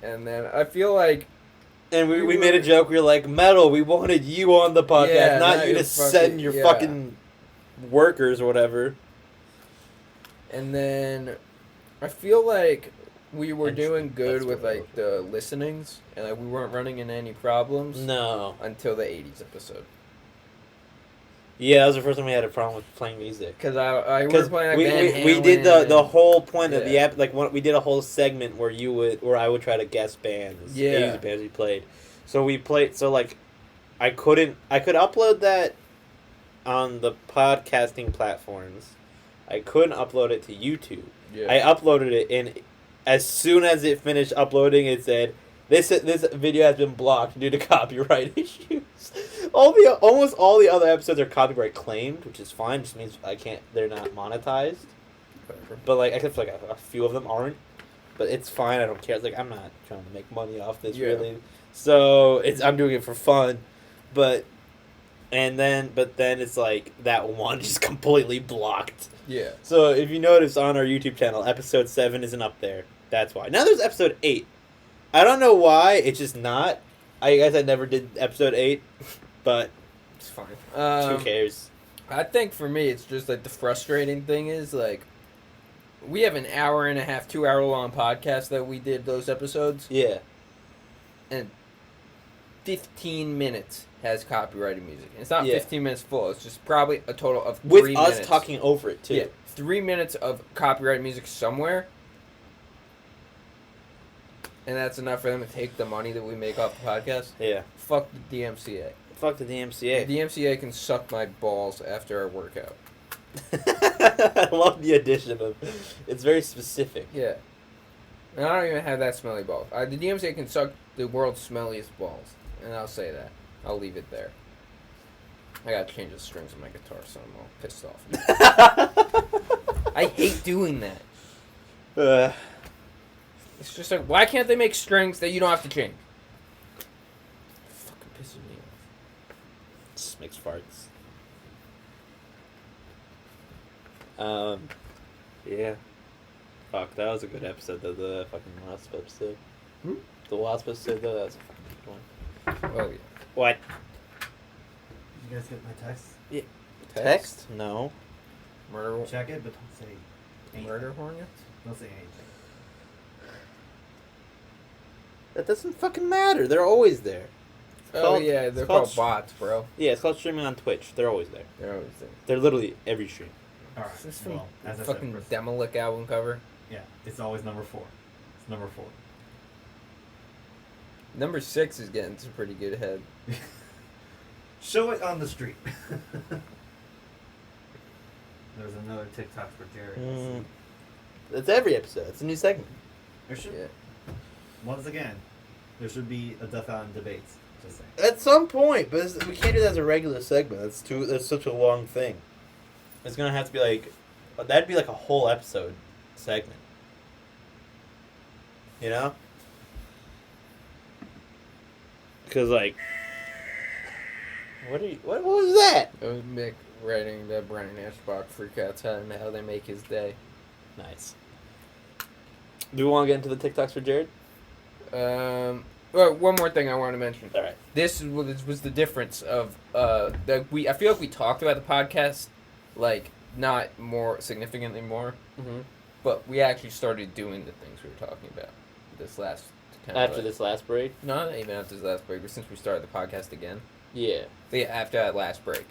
And then I feel like, And we made a joke. We were like, Metal, we wanted you on the podcast, Yeah, not not you to your send fucking- your yeah. fucking workers or whatever. and then I feel like we were And doing good that's with what I like the listenings, and like we weren't running into any problems No. until the 80s episode. Yeah, that was the first time we had a problem with playing music. Because I Because was playing like we Van did Halen the and- whole point of the Yeah. app, like we did a whole segment where I would try to guess bands, Yeah. music bands we played. So we played. So like, I could upload that on the podcasting platforms. I couldn't upload it to YouTube. Yeah. I uploaded it, and as soon as it finished uploading, it said, This video has been blocked due to copyright issues. Almost all the other episodes are copyright claimed, which is fine. Just means they're not monetized. But like, except for like a few of them aren't. But it's fine. I don't care. It's like, I'm not trying to make money off this, Yeah. really. So I'm doing it for fun. But then it's like that one just completely blocked. Yeah. So if you notice on our YouTube channel, episode 7 isn't up there. That's why. Now there's episode 8. I don't know why. It's just not. I guess I never did episode 8, but It's fine. who cares? I think for me, it's just like the frustrating thing is like, we have an hour and a half, 2 hour long podcast that we did those episodes, Yeah. and 15 minutes has copyrighted music. It's not Yeah. 15 minutes full. It's just probably a total of With 3 us minutes. talking over it, too. Yeah, 3 minutes of copyrighted music somewhere. And that's enough for them to take the money that we make off the podcast. Yeah. Fuck the DMCA. Fuck the DMCA. The DMCA can suck my balls after I work out. I love the addition of... It's very specific. Yeah. And I don't even have that smelly balls. The DMCA can suck the world's smelliest balls. And I'll say that. I'll leave it there. I gotta change the strings on my guitar, so I'm all pissed off. I hate doing that. It's just like, why can't they make strings that you don't have to change? Fucking pissing me off. Just makes farts. Yeah. Fuck, that was a good episode, though, the fucking Wasp episode. Hmm? The Wasp episode, though, that was a fucking good one. Oh, yeah. What? You guys get my text? Text? No. Murder, Check it, but don't say anything. murder hornets? Don't say anything. That doesn't fucking matter. They're always there. Oh, yeah, they're called bots, bro. Yeah, it's called streaming on Twitch. They're always there. They're always there. They're literally every stream. Alright, Is this from well, as I fucking said, first, Demolick album cover? yeah, it's always number 4. It's number 4. Number 6 is getting some pretty good head. Show it on the street. There's another TikTok for Jared. It's every episode. It's a new segment. There should, Yeah. once again, there should be a Death Island debates. Just saying. At some point, but we can't do that as a regular segment. That's such a long thing. It's gonna have to be like, that'd be like a whole episode segment. You know? Because like, what was that? It was Mick writing the Brian Ashbach freak out telling me how they make his day. Nice. Do we want to get into the TikToks for Jared? Well, one more thing I want to mention. All right. This was the difference of that I feel like we talked about the podcast, like not more significantly more, but we actually started doing the things we were talking about this last. After this last break? Not even after this last break, but since we started the podcast again. Yeah. After that last break,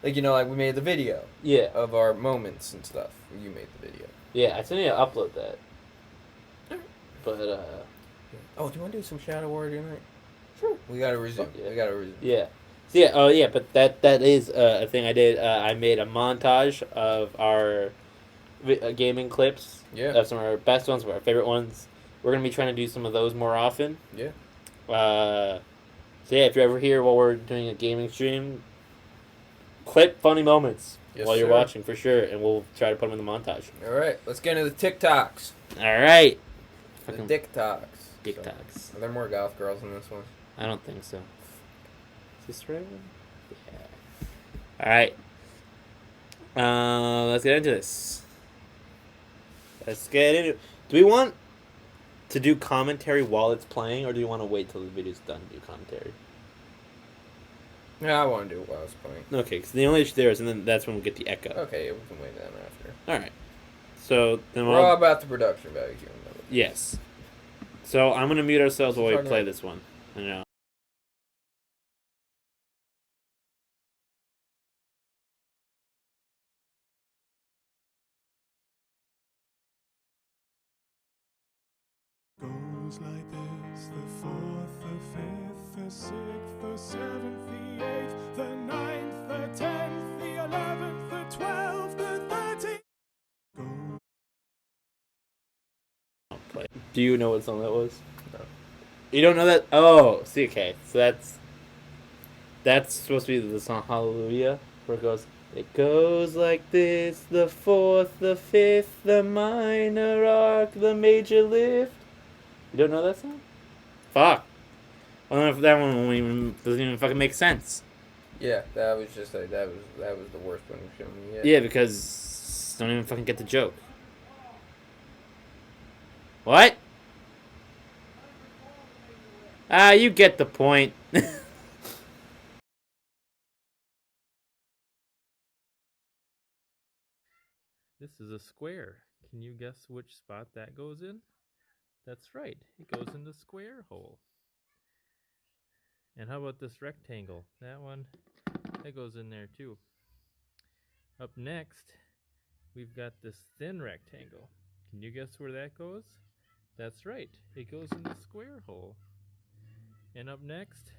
like like we made the video. Yeah. Of our moments and stuff. You made the video. Yeah, I still need to upload that. But Oh, do you want to do some Shadow Warrior tonight? Sure. We gotta resume. Yeah. We gotta resume. yeah. So yeah, oh yeah, but that is a thing I did. I made a montage of our gaming clips. Yeah. Of some of our best ones, of our favorite ones. We're gonna be trying to do some of those more often. Yeah. So yeah, if you're ever here while we're doing a gaming stream, clip funny moments while you're watching for sure, and we'll try to put them in the montage. All right, let's get into the TikToks. All right. The Fucking TikToks. TikToks. So, are there more goth girls in this one? I don't think so. Is this the right one? Yeah. All right. Let's get into this. Do we want to do commentary while it's playing, or do you want to wait till the video's done to do commentary? Yeah, I want to do it while it's playing. Okay, because the only issue there is, and then that's when we'll get the echo. Okay, yeah, we can wait that after. All right. So then We're all about the production value here. Yes. So I'm gonna mute ourselves while we Talking play about- this one. I know. Goes like this: the fourth, the fifth, the sixth, the seventh, the eighth, the ninth, the 10th, the 11th, the 12th, the 13th. Play. Do you know what song that was? No. You don't know that? Oh, see, okay. So that's supposed to be the song Hallelujah, where it goes like this: the fourth, the fifth, the minor arc, the major lift. You don't know that song? Fuck. I don't know if that one doesn't even fucking make sense. Yeah, that was just like that was the worst one you've shown me yet. Yeah, because don't even fucking get the joke. What? You get the point. This is a square. Can you guess which spot that goes in? That's right. It goes in the square hole. And how about this rectangle? That one, that goes in there too. Up next, we've got this thin rectangle. Can you guess where that goes? That's right. It goes in the square hole. And up next,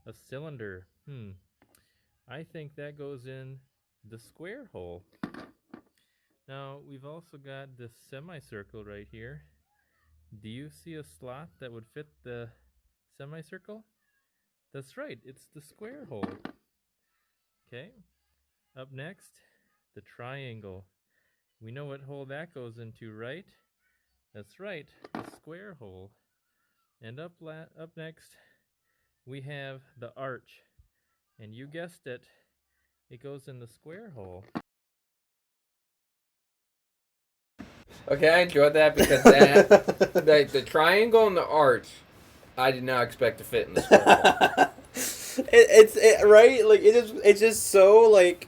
a cylinder. I think that goes in the square hole. Now, we've also got this semicircle right here. Do you see a slot that would fit the semicircle? That's right, it's the square hole. Okay, up next, the triangle. We know what hole that goes into, right? That's right, the square hole. And up next, we have the arch. And you guessed it, it goes in the square hole. Okay, I enjoyed that because that like the triangle and the arch, I did not expect to fit in the square hole. It's right, like it's just so like,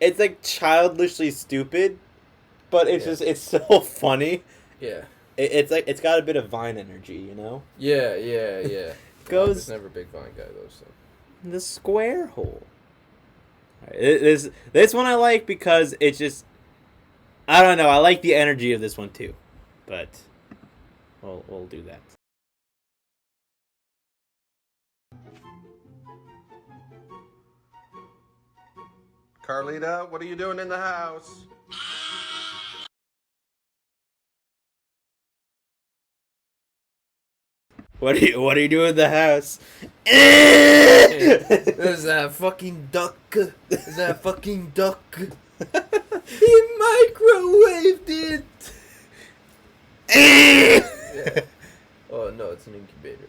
it's like childishly stupid, but it's so funny. Yeah. It's like it's got a bit of Vine energy, you know. Yeah. I Goes was never a big Vine guy though. So. the square hole. This one I like because it's just, I don't know. I like the energy of this one too, but we'll do that. Carlita, what are you doing in the house? What are you doing in the house? There's that fucking duck. There's that fucking duck. He microwaved it. Yeah. Oh no, it's an incubator.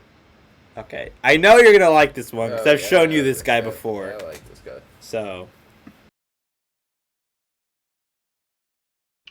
Okay, I know you're gonna like this one because Oh, I've shown yeah, you this guy guy. before. Yeah, I like this guy. So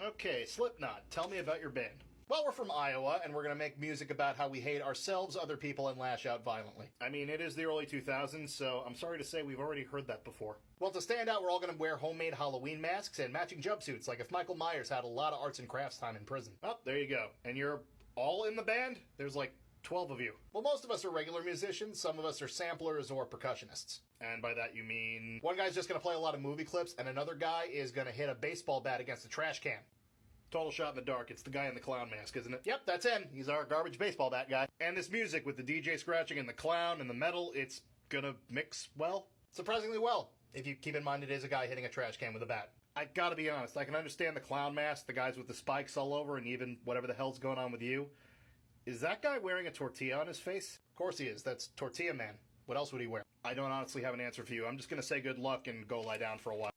Okay, Slipknot, tell me about your band. Well, we're from Iowa, and we're going to make music about how we hate ourselves, other people, and lash out violently. I mean, it is the early 2000s, so I'm sorry to say we've already heard that before. Well, to stand out, we're all going to wear homemade Halloween masks and matching jumpsuits, like if Michael Myers had a lot of arts and crafts time in prison. Oh, there you go. And you're all in the band? There's like 12 of you. Well, most of us are regular musicians, some of us are samplers or percussionists. And by that you mean one guy's just going to play a lot of movie clips, and another guy is going to hit a baseball bat against a trash can. Total shot in the dark. It's the guy in the clown mask, isn't it? Yep, that's him. He's our garbage baseball bat guy. And this music with the DJ scratching and the clown and the metal, it's gonna mix well. Surprisingly well, if you keep in mind it is a guy hitting a trash can with a bat. I gotta be honest, I can understand the clown mask, the guys with the spikes all over, and even whatever the hell's going on with you. Is that guy wearing a tortilla on his face? Of course he is. That's Tortilla Man. What else would he wear? I don't honestly have an answer for you. I'm just gonna say good luck and go lie down for a while.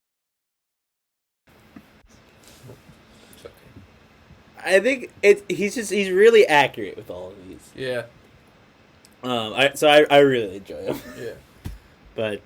I think he's really accurate with all of these. Yeah. I really enjoy him. Yeah. But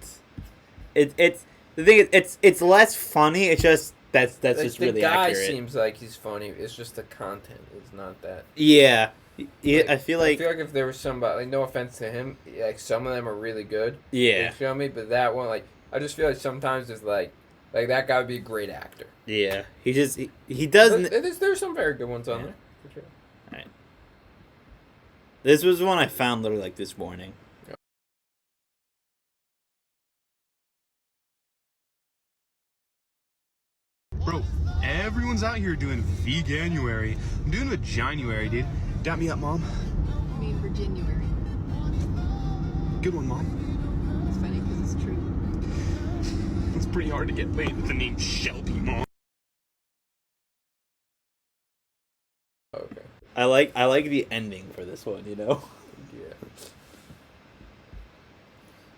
it's the thing is it's less funny. It's just that's Like, just really the guy accurate. seems like he's funny. It's just the content is not that. Yeah. Like, I feel like if there was somebody, like, no offense to him, like some of them are really good. yeah. They show me, but that one, like, I just feel like sometimes it's like that guy would be a great actor. Yeah. He doesn't. There's some very good ones on there. For sure. Right. This was one I found literally like this morning. Bro, everyone's out here doing veganuary. I'm doing vaginuary, dude. Dap me up, Mom. I mean Virginuary. Good one, Mom. It's funny because it's true. It's pretty hard to get laid with the name Shelby, Mom. Okay. I like the ending for this one. You know. Yeah.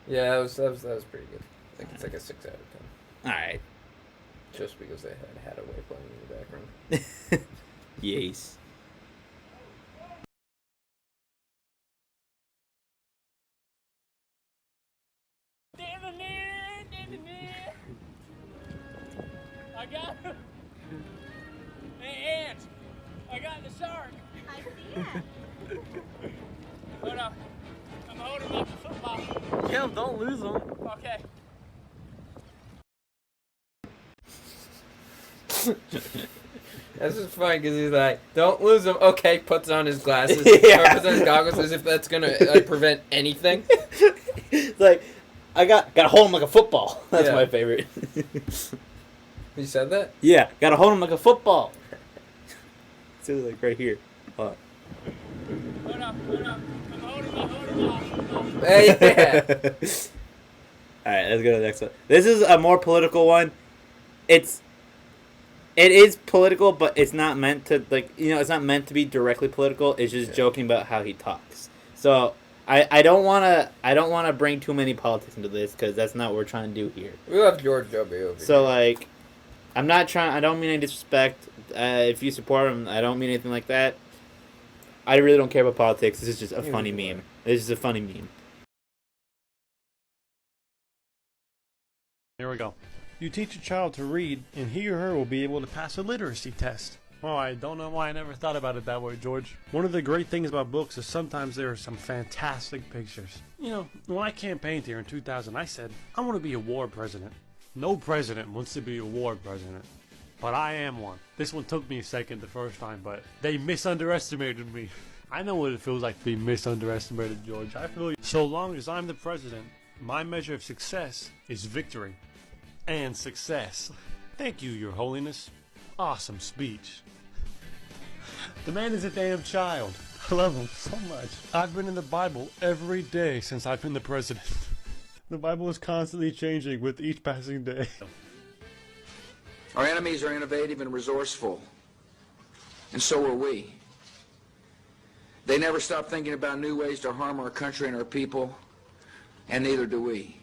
Yeah, that was pretty good. Like it's like a 6 out of 10. All right. Just because they had a way playing in the background. Yes. I got him. Hey, Aunt, I got the shark. I see it. Hold up. I'm holding up the football. Kim, don't lose them. Okay. That's just funny because he's like, "Don't lose him." Okay, puts on his glasses, Yeah. puts on his goggles as if that's gonna like prevent anything. Like I gotta hold him like a football. That's Yeah. my favorite. You said that? Yeah, gotta hold him like a football. So like right here. Hold on. Hold up. I'm holding up. Hey, yeah. All right, let's go to the next one. This is a more political one. It is political, but it's not meant to it's not meant to be directly political. It's just joking about how he talks. So I don't wanna bring too many politics into this because that's not what we're trying to do here. We love George W. over So here. like, I don't mean any disrespect. If you support him, I don't mean anything like that. I really don't care about politics. This is just a funny meme. This is a funny meme. Here we go. You teach a child to read, and he or her will be able to pass a literacy test. Oh, I don't know why I never thought about it that way, George. One of the great things about books is sometimes there are some fantastic pictures. You know, when I campaigned here in 2000, I said, I want to be a war president. No president wants to be a war president. But I am one. This one took me a second the first time, but they misunderestimated me. I know what it feels like to be misunderestimated, George. I feel you. So long as I'm the president, my measure of success is victory. And success. Thank you, Your Holiness. Awesome speech. The man is a damn child. I love him so much. I've been in the Bible every day since I've been the president. The Bible is constantly changing with each passing day. Our enemies are innovative and resourceful, and so are we. They never stop thinking about new ways to harm our country and our people, and neither do we.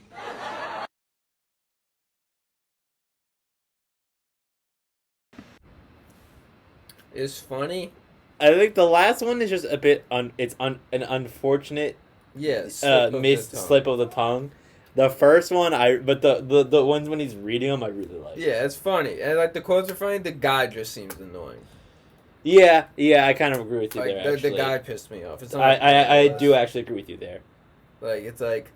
It's funny. I think the last one is just a bit an unfortunate slip of the tongue. The first one but the ones when he's reading them I really like. Yeah, it's funny. And like the quotes are funny, the guy just seems annoying. Yeah, I kind of agree with you like, there. The guy pissed me off. It's I do actually agree with you there. Like it's like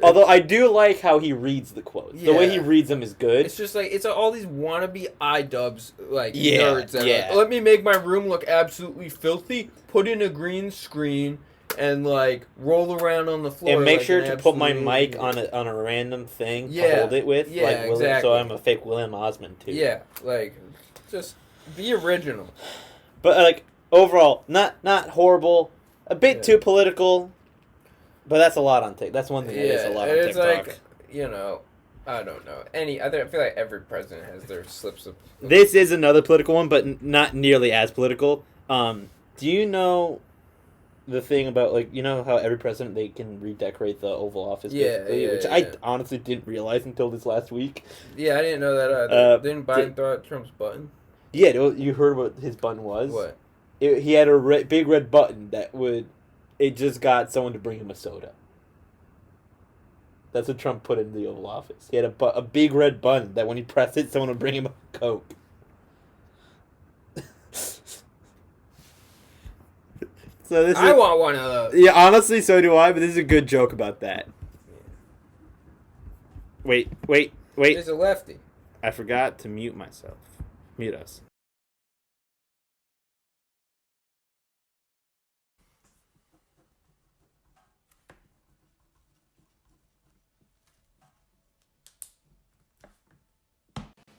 although I do like how he reads the quotes. The way he reads them is good. It's just like it's all these wannabe iDubbbz nerds. Yeah. Like, let me make my room look absolutely filthy. Put in a green screen and like roll around on the floor. And make like sure to put my mic on a random thing to hold it with. Yeah, like exactly. So I'm a fake William Osmond too. Yeah, like just be original. But like overall, not horrible. A bit too political. But that's a lot on TikTok. That's one thing that is a lot on TikTok. It's like, I don't know. I feel like every president has their slips of... This is another political one, but not nearly as political. Do you know the thing about, like, you know how every president, they can redecorate the Oval Office? Which I honestly didn't realize until this last week. Yeah, I didn't know that either. Didn't Biden throw out Trump's button? Yeah, you heard what his button was? What? He had a big red button that would... It just got someone to bring him a soda. That's what Trump put in the Oval Office. He had a big red button that when he pressed it, someone would bring him a Coke. I want one of those. Yeah, honestly, so do I, but this is a good joke about that. Wait. There's a lefty. I forgot to mute myself. Mute us.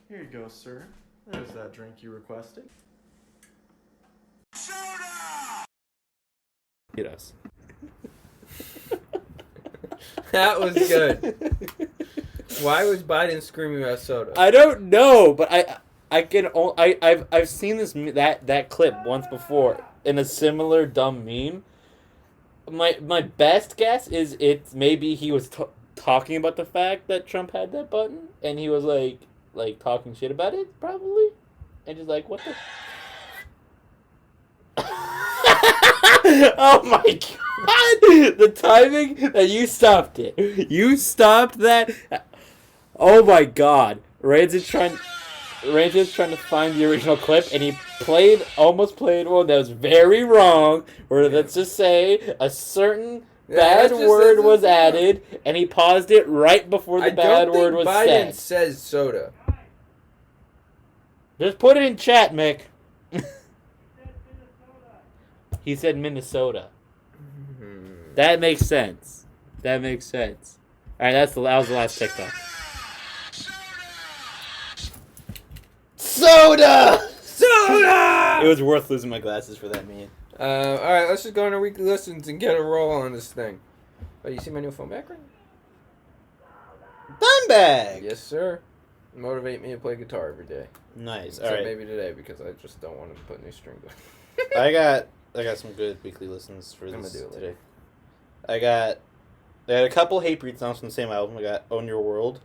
Here you go, sir. There's that drink you requested. Mute us. That was good. Why was Biden screaming about soda? I don't know, but I've seen that clip once before in a similar dumb meme. My best guess is maybe he was talking about the fact that Trump had that button, and he was like talking shit about it, probably, and just like, what the. Oh my god! The timing that you stopped it. You stopped that. Oh my god! Rand's trying to find the original clip, and he almost played one that was very wrong. Or let's just say a certain bad word was added, and he paused it right before the bad word was said. Biden says soda. Just put it in chat, Mick. He said Minnesota. That makes sense. Alright, that was the last TikTok. Soda! It was worth losing my glasses for that, man. Alright, let's just go into weekly listens and get a roll on this thing. Oh, you see my new phone background? I'm back! Yes, sir. Motivate me to play guitar every day. Nice. Except alright. maybe today because I just don't want to put any strings on. I got some good weekly listens for this today. I got a couple Hatebreed songs from the same album. I got Own Your World.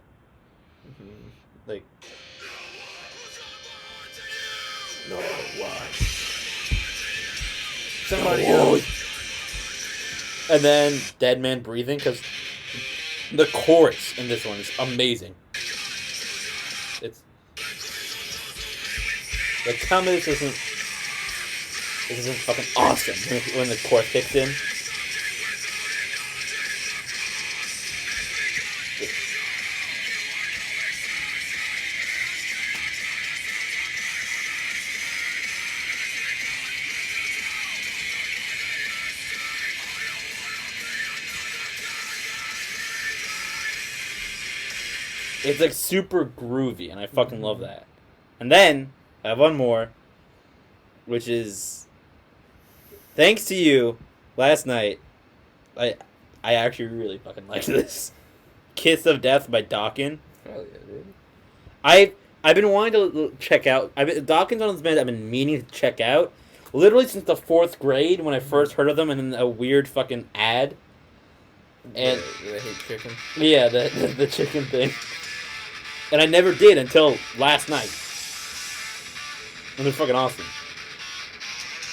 Like... No, why? Somebody else. And then Dead Man Breathing, because the chorus in this one is amazing. Like, tell me this isn't fucking awesome when the chorus kicks in. It's like super groovy, and I fucking love that. And then I have one more, which is thanks to you last night. I actually really fucking liked this. Kiss of Death by Dawkins. Hell yeah, dude. I've been wanting to check out. Dawkins on this band. I've been meaning to check out, literally since the 4th grade when I first heard of them, and then a weird fucking ad. And they hate chicken. Yeah, the chicken thing. And I never did until last night. And they're fucking awesome.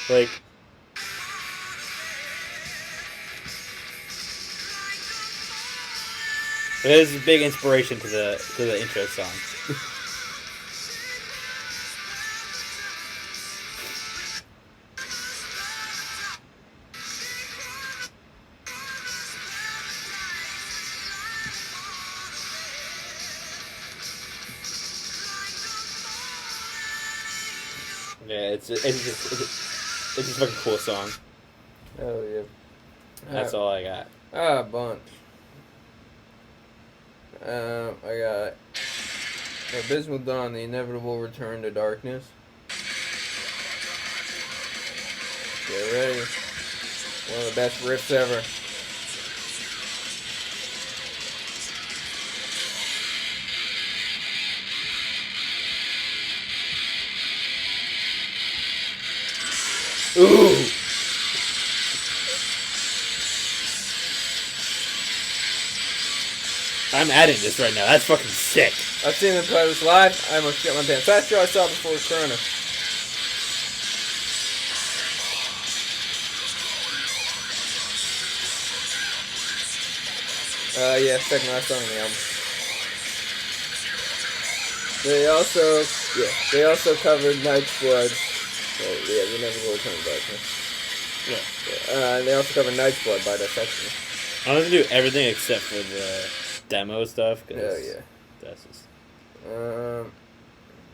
Like. It is a big inspiration to the intro song. Yeah, it's just a fucking cool song. Oh yeah. That's all I got. A bunch. I got Abysmal Dawn, The Inevitable Return to Darkness. Get ready. One of the best riffs ever. Ooh! I'm adding this right now. That's fucking sick. I've seen them play this live. I almost shit my pants. Last show I saw before Corona. Yeah, second last song on the album. They also covered Night's Blood. Oh, yeah, we never will return to darkness. Yeah. They also covered Night's Blood by Dissection. I'm gonna do everything except for the demo stuff. Cause yeah. That's just...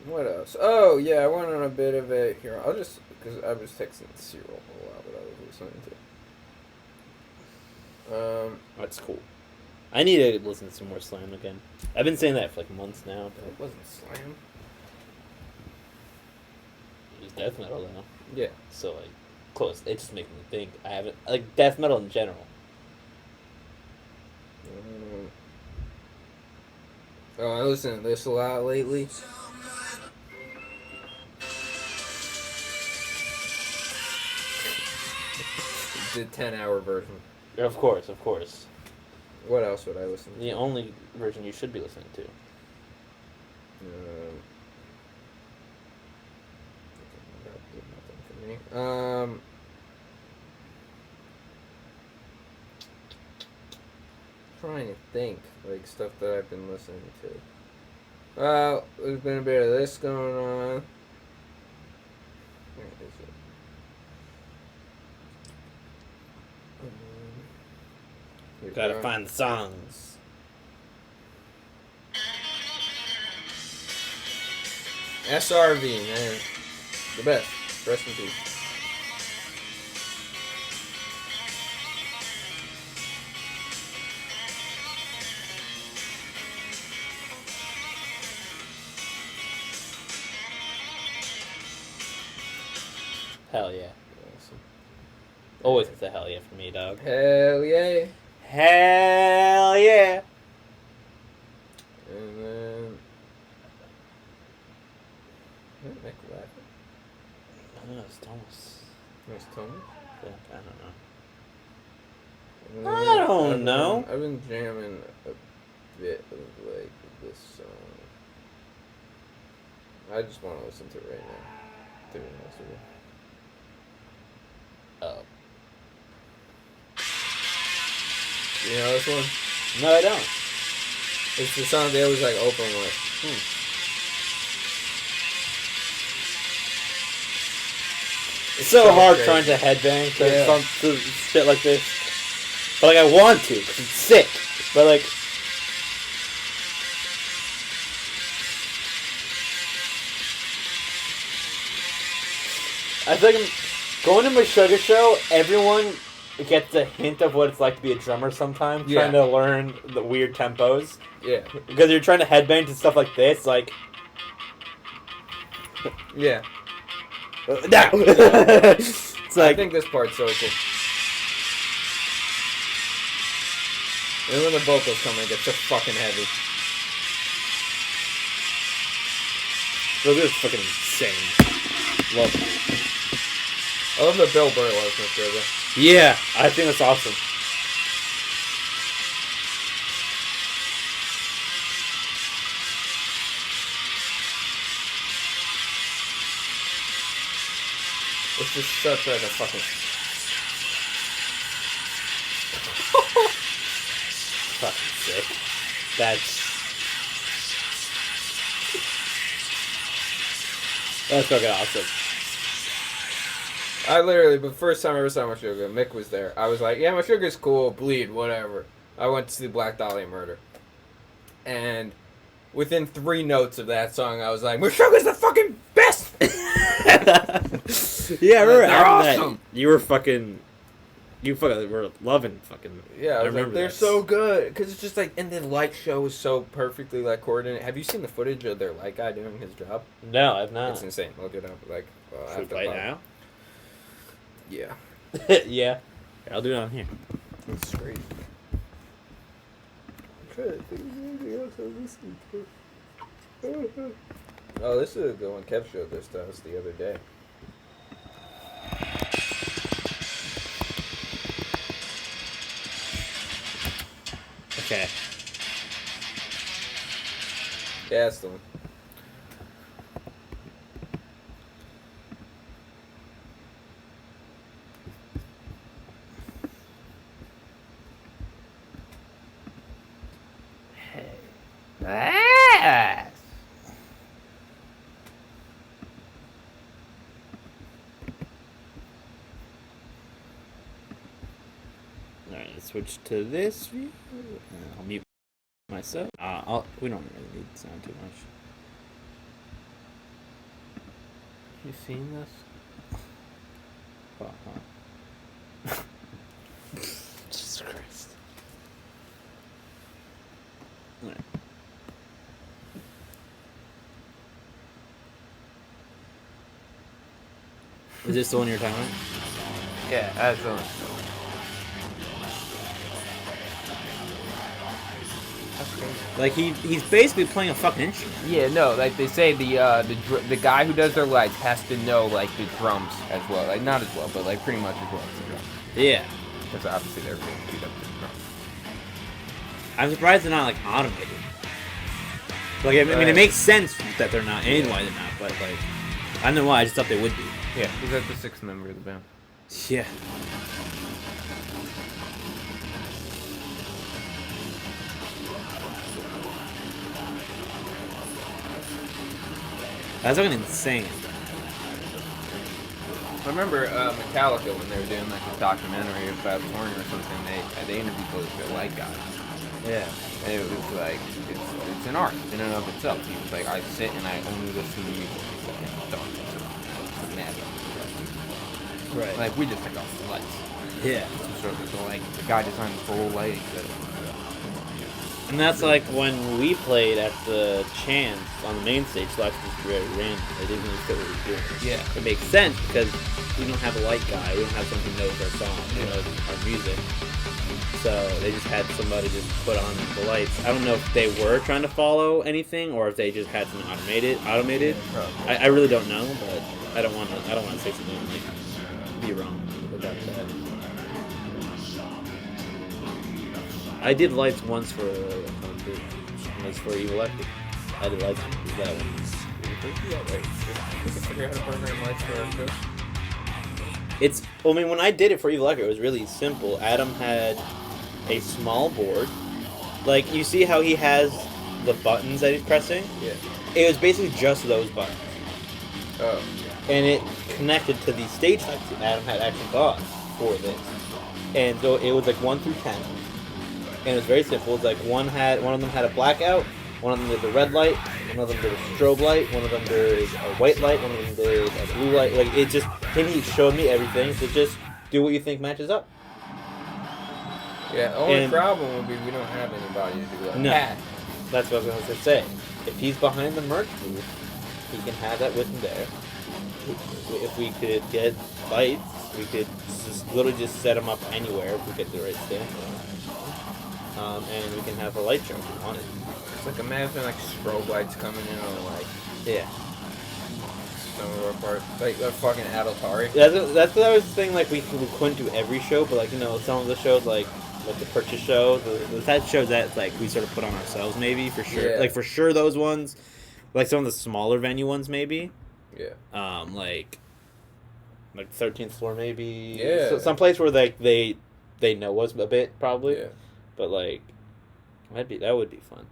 What else? Oh, yeah, I went on a bit of a... Here, I'll just... Because I was texting Cyril a while, but I was listening to. That's cool. I need to listen to some more Slam again. I've been saying that for like months now. But it wasn't Slam. It was death metal though. Yeah. So like, close. It just makes me think. I haven't like death metal in general. Oh, I listen to this a lot lately. The 10-hour version. Of course, of course. What else would I listen to? The only version you should be listening to. Trying to think, like stuff that I've been listening to. Well, there's been a bit of this going on. Where is it? Gotta find the songs. SRV, man. The best. Rest in peace. Hell yeah. Awesome. Always it's a hell yeah for me, dog. Hell yeah. Hell yeah. And then... Nick Lack. I don't know, it's Thomas. Nice Thomas? Yeah, I don't know. I've been jamming a bit of like this song. I just want to listen to it right now. To be honest with you. Oh. You know this one? No, I don't. It's the song they always like open with. It's so hard crazy. trying to headbang to shit like this. But like I want to, because it's sick. But like... I feel like going to my sugar show, everyone gets a hint of what it's like to be a drummer sometimes, trying to learn the weird tempos. Yeah. Because you're trying to headbang to stuff like this, like... Yeah. Now! It's like... I think this part's so cool. And when the vocals come in, it gets so fucking heavy. Those are fucking insane. Love them. I love that Bill Burr loves Mick Jagger. Yeah, I think that's awesome. It's just such like a fucking. Fucking sick. That's fucking awesome. I literally, the first time I ever saw Meshuggah, Mick was there. I was like, yeah, Meshuggah's cool, bleed, whatever. I went to see Black Dahlia Murder. And within 3 notes of that song, I was like, Meshuggah's the fucking best! Yeah, I remember They're after awesome. that, you were loving fucking. Yeah, I was remember like, they're that. so good. Because it's just like, and the light show was so perfectly like coordinated. Have you seen the footage of their light guy doing his job? No, I've not. It's insane. Look it up. Like, Should we play now? Yeah. Yeah. Here, I'll do it on here. It's crazy. I'm trying to think of anything else I listened to. Oh, this is a good one. Kev showed this to us the other day. Okay. Yeah, that's the one. Ah! Alright, let's switch to this view. I'll mute myself. We don't really need sound too much. You seen this? Jesus Christ. Alright. Is this the one you're talking about? Yeah, that's the one. Like he's basically playing a fucking instrument. Yeah, no, like they say the guy who does their lights has to know like the drums as well. Like not as well, but like pretty much as well as the drums. Yeah. Because obviously they're being queued up to the drums. I'm surprised they're not like automated. Like I mean, it makes sense that they're not, and why they're not. But like, I don't know why. I just thought they would be. Yeah, he's like the 6th member of the band. Yeah. That's fucking insane. I remember Metallica when they were doing like a documentary about touring or something. They interviewed the light guy. Yeah. And it was like it's an art in and of itself. He was like, I sit and I only listen to music. It's dark. It's mad. Right. Like we just take off the lights. Yeah. So like the guy designed the full lighting setup. And that's like when we played at the Chance on the main stage, so that's just very random. They didn't really fit what we were doing. Yeah. It makes sense because we don't have a light guy. We don't have someone who knows our song, who knows our music. So they just had somebody just put on the lights. I don't know if they were trying to follow anything or if they just had something automated. I really don't know, but I don't want to say something like be wrong about that. I did lights once for it was for Evil Electric. I did lights for that one. I mean, when I did it for Evil Electric, it was really simple. Adam had a small board. Like, you see how he has the buttons that he's pressing? Yeah. It was basically just those buttons. Oh. And it connected to the stage lights that Adam had actually bought for this. And so it was like 1 through 10. And it was very simple. It's like one of them had a blackout, one of them did the red light, one of them did a strobe light, one of them did a white light, one of them did a blue light. Like it just, he showed me everything. So just do what you think matches up. Yeah, the only problem would be we don't have anybody to do that. No, that's what I was going to say. If he's behind the merch booth, he can have that with him there. If we could get lights, we could literally just set them up anywhere if we get the right stand for them. And we can have a light show if we wanted. It's like imagine like strobe lights coming in or like. Yeah. some of our parts. Like the fucking Adultari. That's what I was saying. Like we couldn't do every show, but like some of the shows like the Purchase show, the type of shows that like we sort of put on ourselves maybe for sure. Yeah. Like for sure those ones, like some of the smaller venue ones maybe. Yeah. Like 13th floor maybe. Yeah. So, some place where like they know us a bit probably. Yeah. But like that would be fun.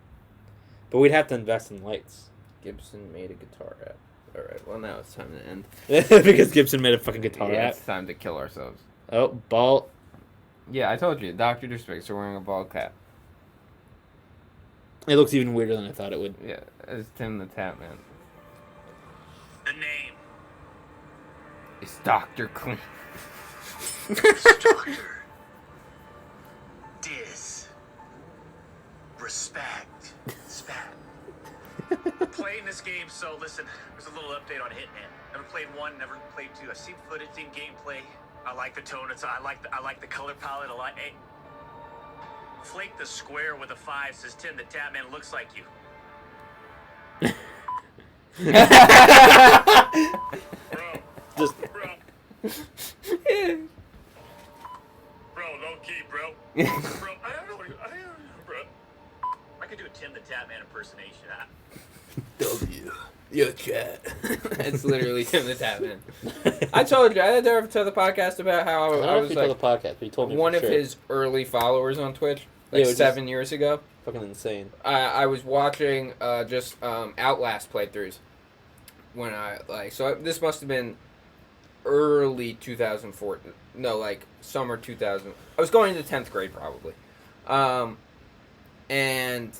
But we'd have to invest in lights. Gibson made a guitar app. Alright, well now it's time to end. Because Gibson made a fucking guitar yeah, app. It's time to kill ourselves. Oh, ball. Yeah, I told you, Dr. Disrespect, so wearing a bald cap. It looks even weirder than I thought it would. Yeah, it's Tim the Tap Man. The name. It's Dr. Clean. Dr. Dis. Respect. Spat. Playing this game, so listen, there's a little update on Hitman. Never played 1, never played 2. I've seen footage, seen gameplay. I like the tone. I like the color palette a lot. Hey, Flake the square with a 5 says Tim the Tap Man looks like you. Bro, low key, bro. Bro, I don't know, bro. I could do a Tim the Tap Man impersonation. W. Your chat. It's literally Tim the Tap Man. I told you, I had to tell the podcast about how I was like the podcast, but you told me one for of sure. his early followers on Twitch, like 7 years ago. Fucking insane. I was watching just Outlast playthroughs when so this must have been early 2004. No, like summer 2000. I was going into 10th grade probably, and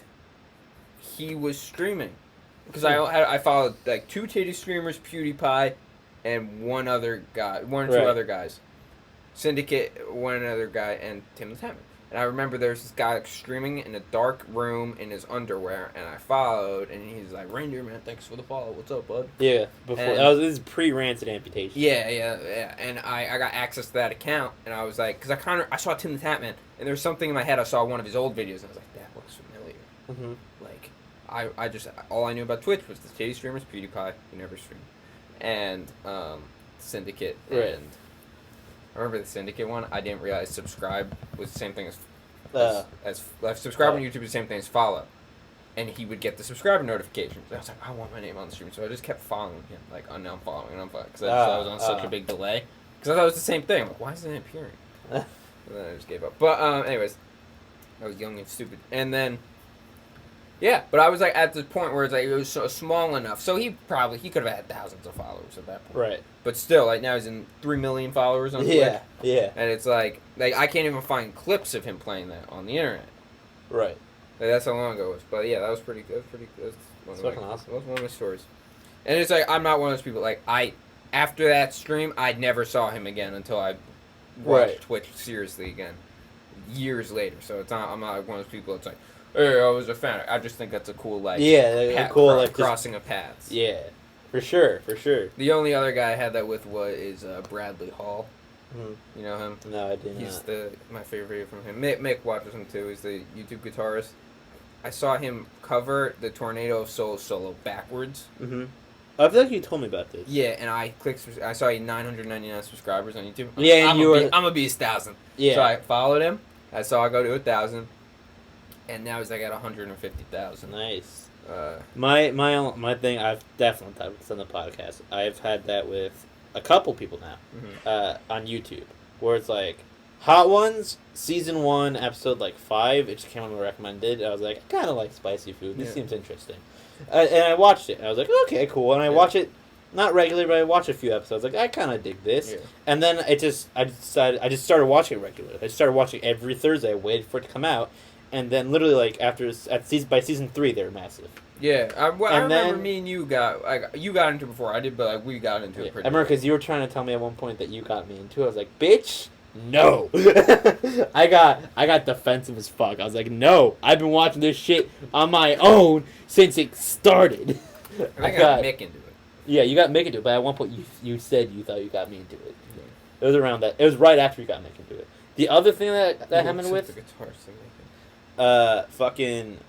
he was streaming because I followed like 2 titty streamers, PewDiePie, and one or two other guys, Syndicate, one other guy, and Tim the Tap Man. And I remember there's this guy like, streaming in a dark room in his underwear, and I followed, and he's like, "Reindeer Man, thanks for the follow. What's up, bud?" Yeah, before this is pre-rancid amputation. Yeah. And I got access to that account, and I was like, because I saw Tim the Tap Man, and there was something in my head. I saw one of his old videos, and I was like, that looks familiar. Mm-hmm. Like, I just all I knew about Twitch was the titty streamers, PewDiePie, who never streamed, and Syndicate, Right. and I remember the Syndicate one. I didn't realize subscribe was the same thing as subscribe on YouTube is the same thing as follow, and he would get the subscriber notifications. And I was like, I want my name on the stream, so I just kept following him. Like, oh, now I'm following, because I was on such a big delay. Because I thought it was the same thing. I'm like, why isn't it appearing? And then I just gave up. But anyways, I was young and stupid, and then. Yeah, but I was like at the point where it's like it was so small enough, so he could have had thousands of followers at that point. Right. But still, like now he's in 3 million followers on Twitch. Yeah. And it's like I can't even find clips of him playing that on the internet. Right. Like, that's how long ago it was. But yeah, that was pretty good. That's fucking awesome. That was one of my stories. And it's like I'm not one of those people like after that stream I never saw him again until I watched Twitch seriously again years later. So I'm not one of those people that's like, hey, I was a fan. I just think that's a cool crossing of paths. Yeah, for sure. The only other guy I had that with is Bradley Hall. Mm-hmm. You know him? No, I didn't. He's my favorite video from him. Mick watches him too. He's the YouTube guitarist. I saw him cover the Tornado of Souls solo backwards. Mm-hmm. I feel like you told me about this. Yeah, and I saw he 999 subscribers on YouTube. Yeah, and I'm gonna be 1,000. Yeah. So I followed him. I saw I go to 1,000. And now he's like at 150,000. Nice. My thing, I've definitely talked about this on the podcast. I've had that with a couple people now on YouTube, where it's like Hot Ones season 1 episode 5. It just came on my recommended. I was like, I kind of like spicy food. This seems interesting, and I watched it. And I was like, okay, cool. And I watch it not regularly, but I watch a few episodes. Like I kind of dig this. Yeah. And then I just started watching it regularly. I started watching every Thursday. I waited for it to come out. And then literally, by season 3, they were massive. Yeah, I remember me and you got into it before I did, but we got into it pretty. I remember because you were trying to tell me at one point that you got me into it. I was like, bitch, no. I got defensive as fuck. I was like, no, I've been watching this shit on my own since it started. I got Mick into it. Yeah, you got Mick into it, but at one point you said you thought you got me into it. Yeah. It was around that. It was right after you got Mick into it. The other thing that happened with. The guitar fucking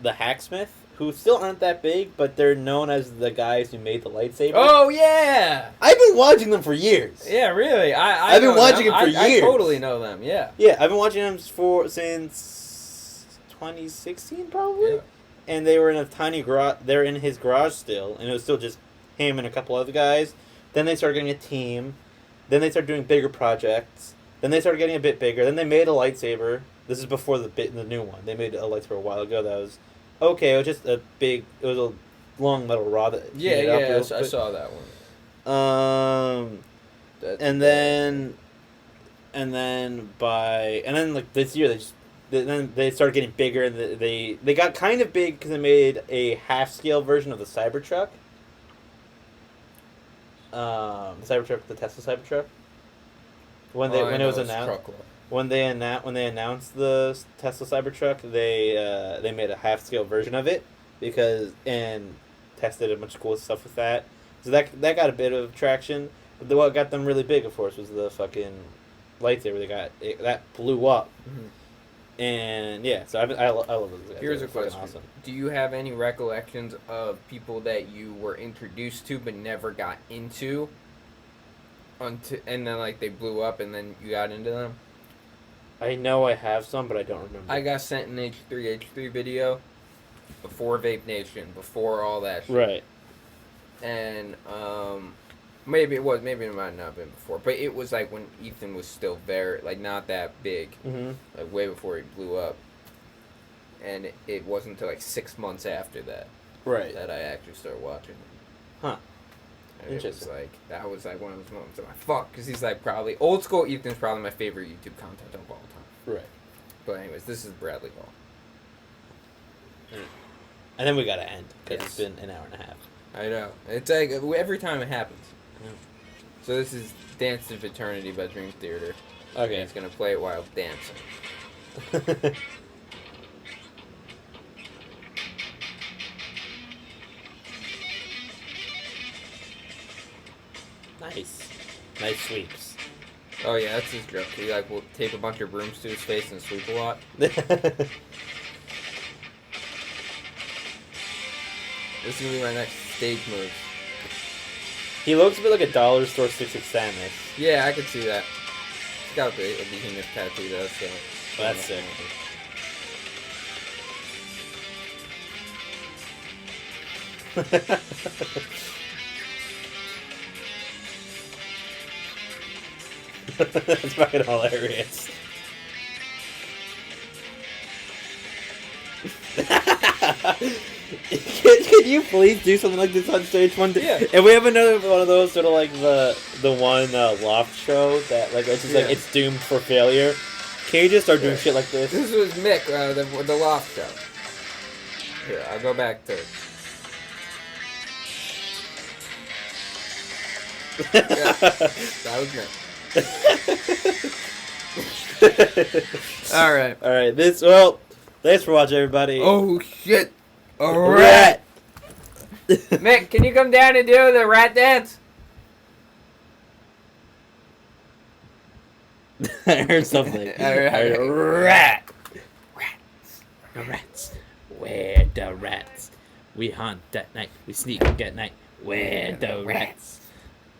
the Hacksmith who still aren't that big, but they're known as the guys who made the lightsaber. Oh yeah, I've been watching them for years. yeah, really. I've been watching them for years. I totally know them. Yeah. Yeah, I've been watching them since 2016 probably, Yeah. and they were in a tiny garage. They're in his garage still, and it was still just him and a couple other guys. Then they started getting a team. Then they started doing bigger projects. Then they started getting a bit bigger. Then they made a lightsaber. This is before the new one. They made a lightsaber a while ago. That was okay. It was just a big. It was a long metal rod. That heated up real I quick. saw that one. And then like this year then they started getting bigger, and they got kind of big because they made a half scale version of the Cybertruck. The Tesla Cybertruck. When it was announced, when they announced the Tesla Cybertruck, they made a half scale version of it and tested a bunch of cool stuff with that. So that got a bit of traction. But what got them really big, of course, was the fucking lightsaber. That blew up. Mm-hmm. And yeah, so I love those guys. Here's a They're fucking question: awesome. Do you have any recollections of people that you were introduced to but never got into? And then like they blew up, and then you got into them. I know I have some, but I don't remember. I got sent an H3 video before Vape Nation, before all that shit. Right. And maybe it was, maybe it might not have been before, but it was like when Ethan was still very like not that big, like way before he blew up. And it wasn't until like 6 months after that, right, that I actually started watching him. Huh. And Interesting. that was like one of those moments. I'm like, fuck, because he's like probably old school. Ethan's probably my favorite YouTube content of all time. Right. But anyways, this is Bradley Hall. And then we gotta end because Yes. it's been an hour and a half. I know. It's like every time it happens. Yeah. So this is Dance of Eternity by Dream Theater. Okay. He's gonna play it while dancing. Nice sweeps. Oh yeah, that's his joke. He like will tape a bunch of brooms to his face and sweep a lot. This is gonna be my next stage move. He looks a bit like a dollar store 6'6" Samus. Yeah, I could see that. He's got a behemoth tattoo though, so That's sick. That's fucking hilarious. Can you please do something like this on stage one day? Yeah. And we have another one of those sort of like the one loft show that like it's just like it's doomed for failure. Can you just start doing shit like this? This was Mick, the loft show. Here, I'll go back to it. Yeah, that was Mick. Alright. Alright, thanks for watching, everybody. Oh shit! A rat! Mick, can you come down and do the rat dance? I heard something. I heard rat! Rats. Where the rats? We hunt at night. We sneak at night. Where the rats?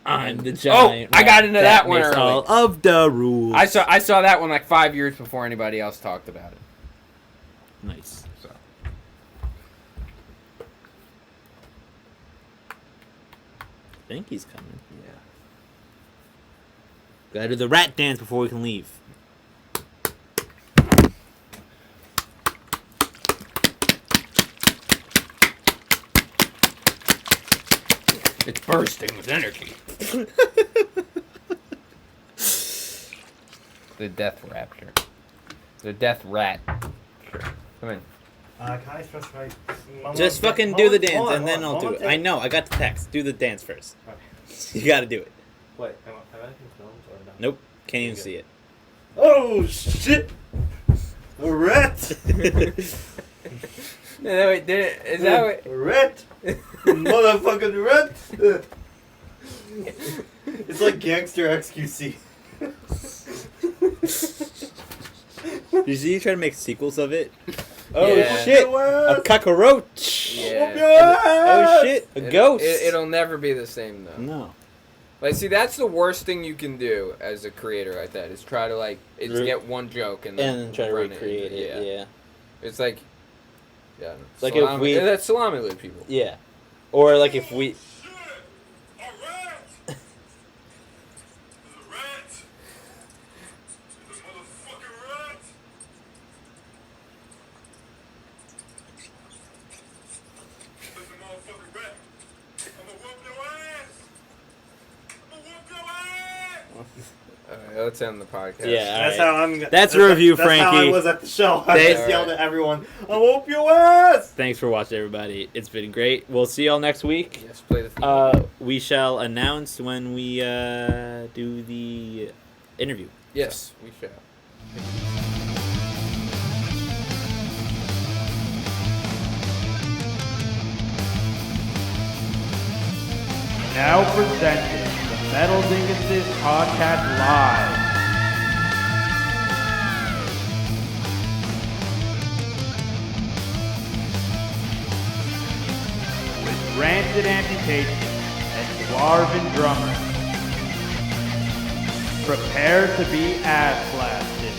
I'm the giant. I got into that one makes early. all of the rules. I saw that one like 5 years before anybody else talked about it. Nice. So. I think he's coming. Yeah. Gotta do the rat dance before we can leave. It's bursting with energy. The death rapture. The death rat. Sure. Come in. Can I specify? Just fucking do the dance and then I'll do it. I know, I got the text. Do the dance first. Okay. You gotta do it. Wait, have anything filmed or no? Nope, can't even see it. Oh shit! A rat! No, wait, is that what? Rat! Motherfucking rat! It's like Gangster XQC. Did you see you try to make sequels of it? Oh Yeah. Shit! A cockroach! Yeah. Oh shit, a ghost. It'll never be the same though. No. Like, see, that's the worst thing you can do as a creator like that is try to get one joke and then try to run recreate it. Yeah. It's like, yeah, Like salami, if we that's salami leaf people. Yeah, or like if we. Alright, let's end the podcast. Yeah, That's how I'm. That's a review, That's how I Frankie. was at the show. I Thanks. just yelled at everyone. I whoop your ass. Thanks for watching, everybody. It's been great. We'll see y'all next week. Yes, play the theme. We shall announce when we do the interview. Yes, we shall. Now presenting the Metal Dinguses Podcast Live. With Rancid Amputation and Dwarven Drummer. Prepare to be ass blasted.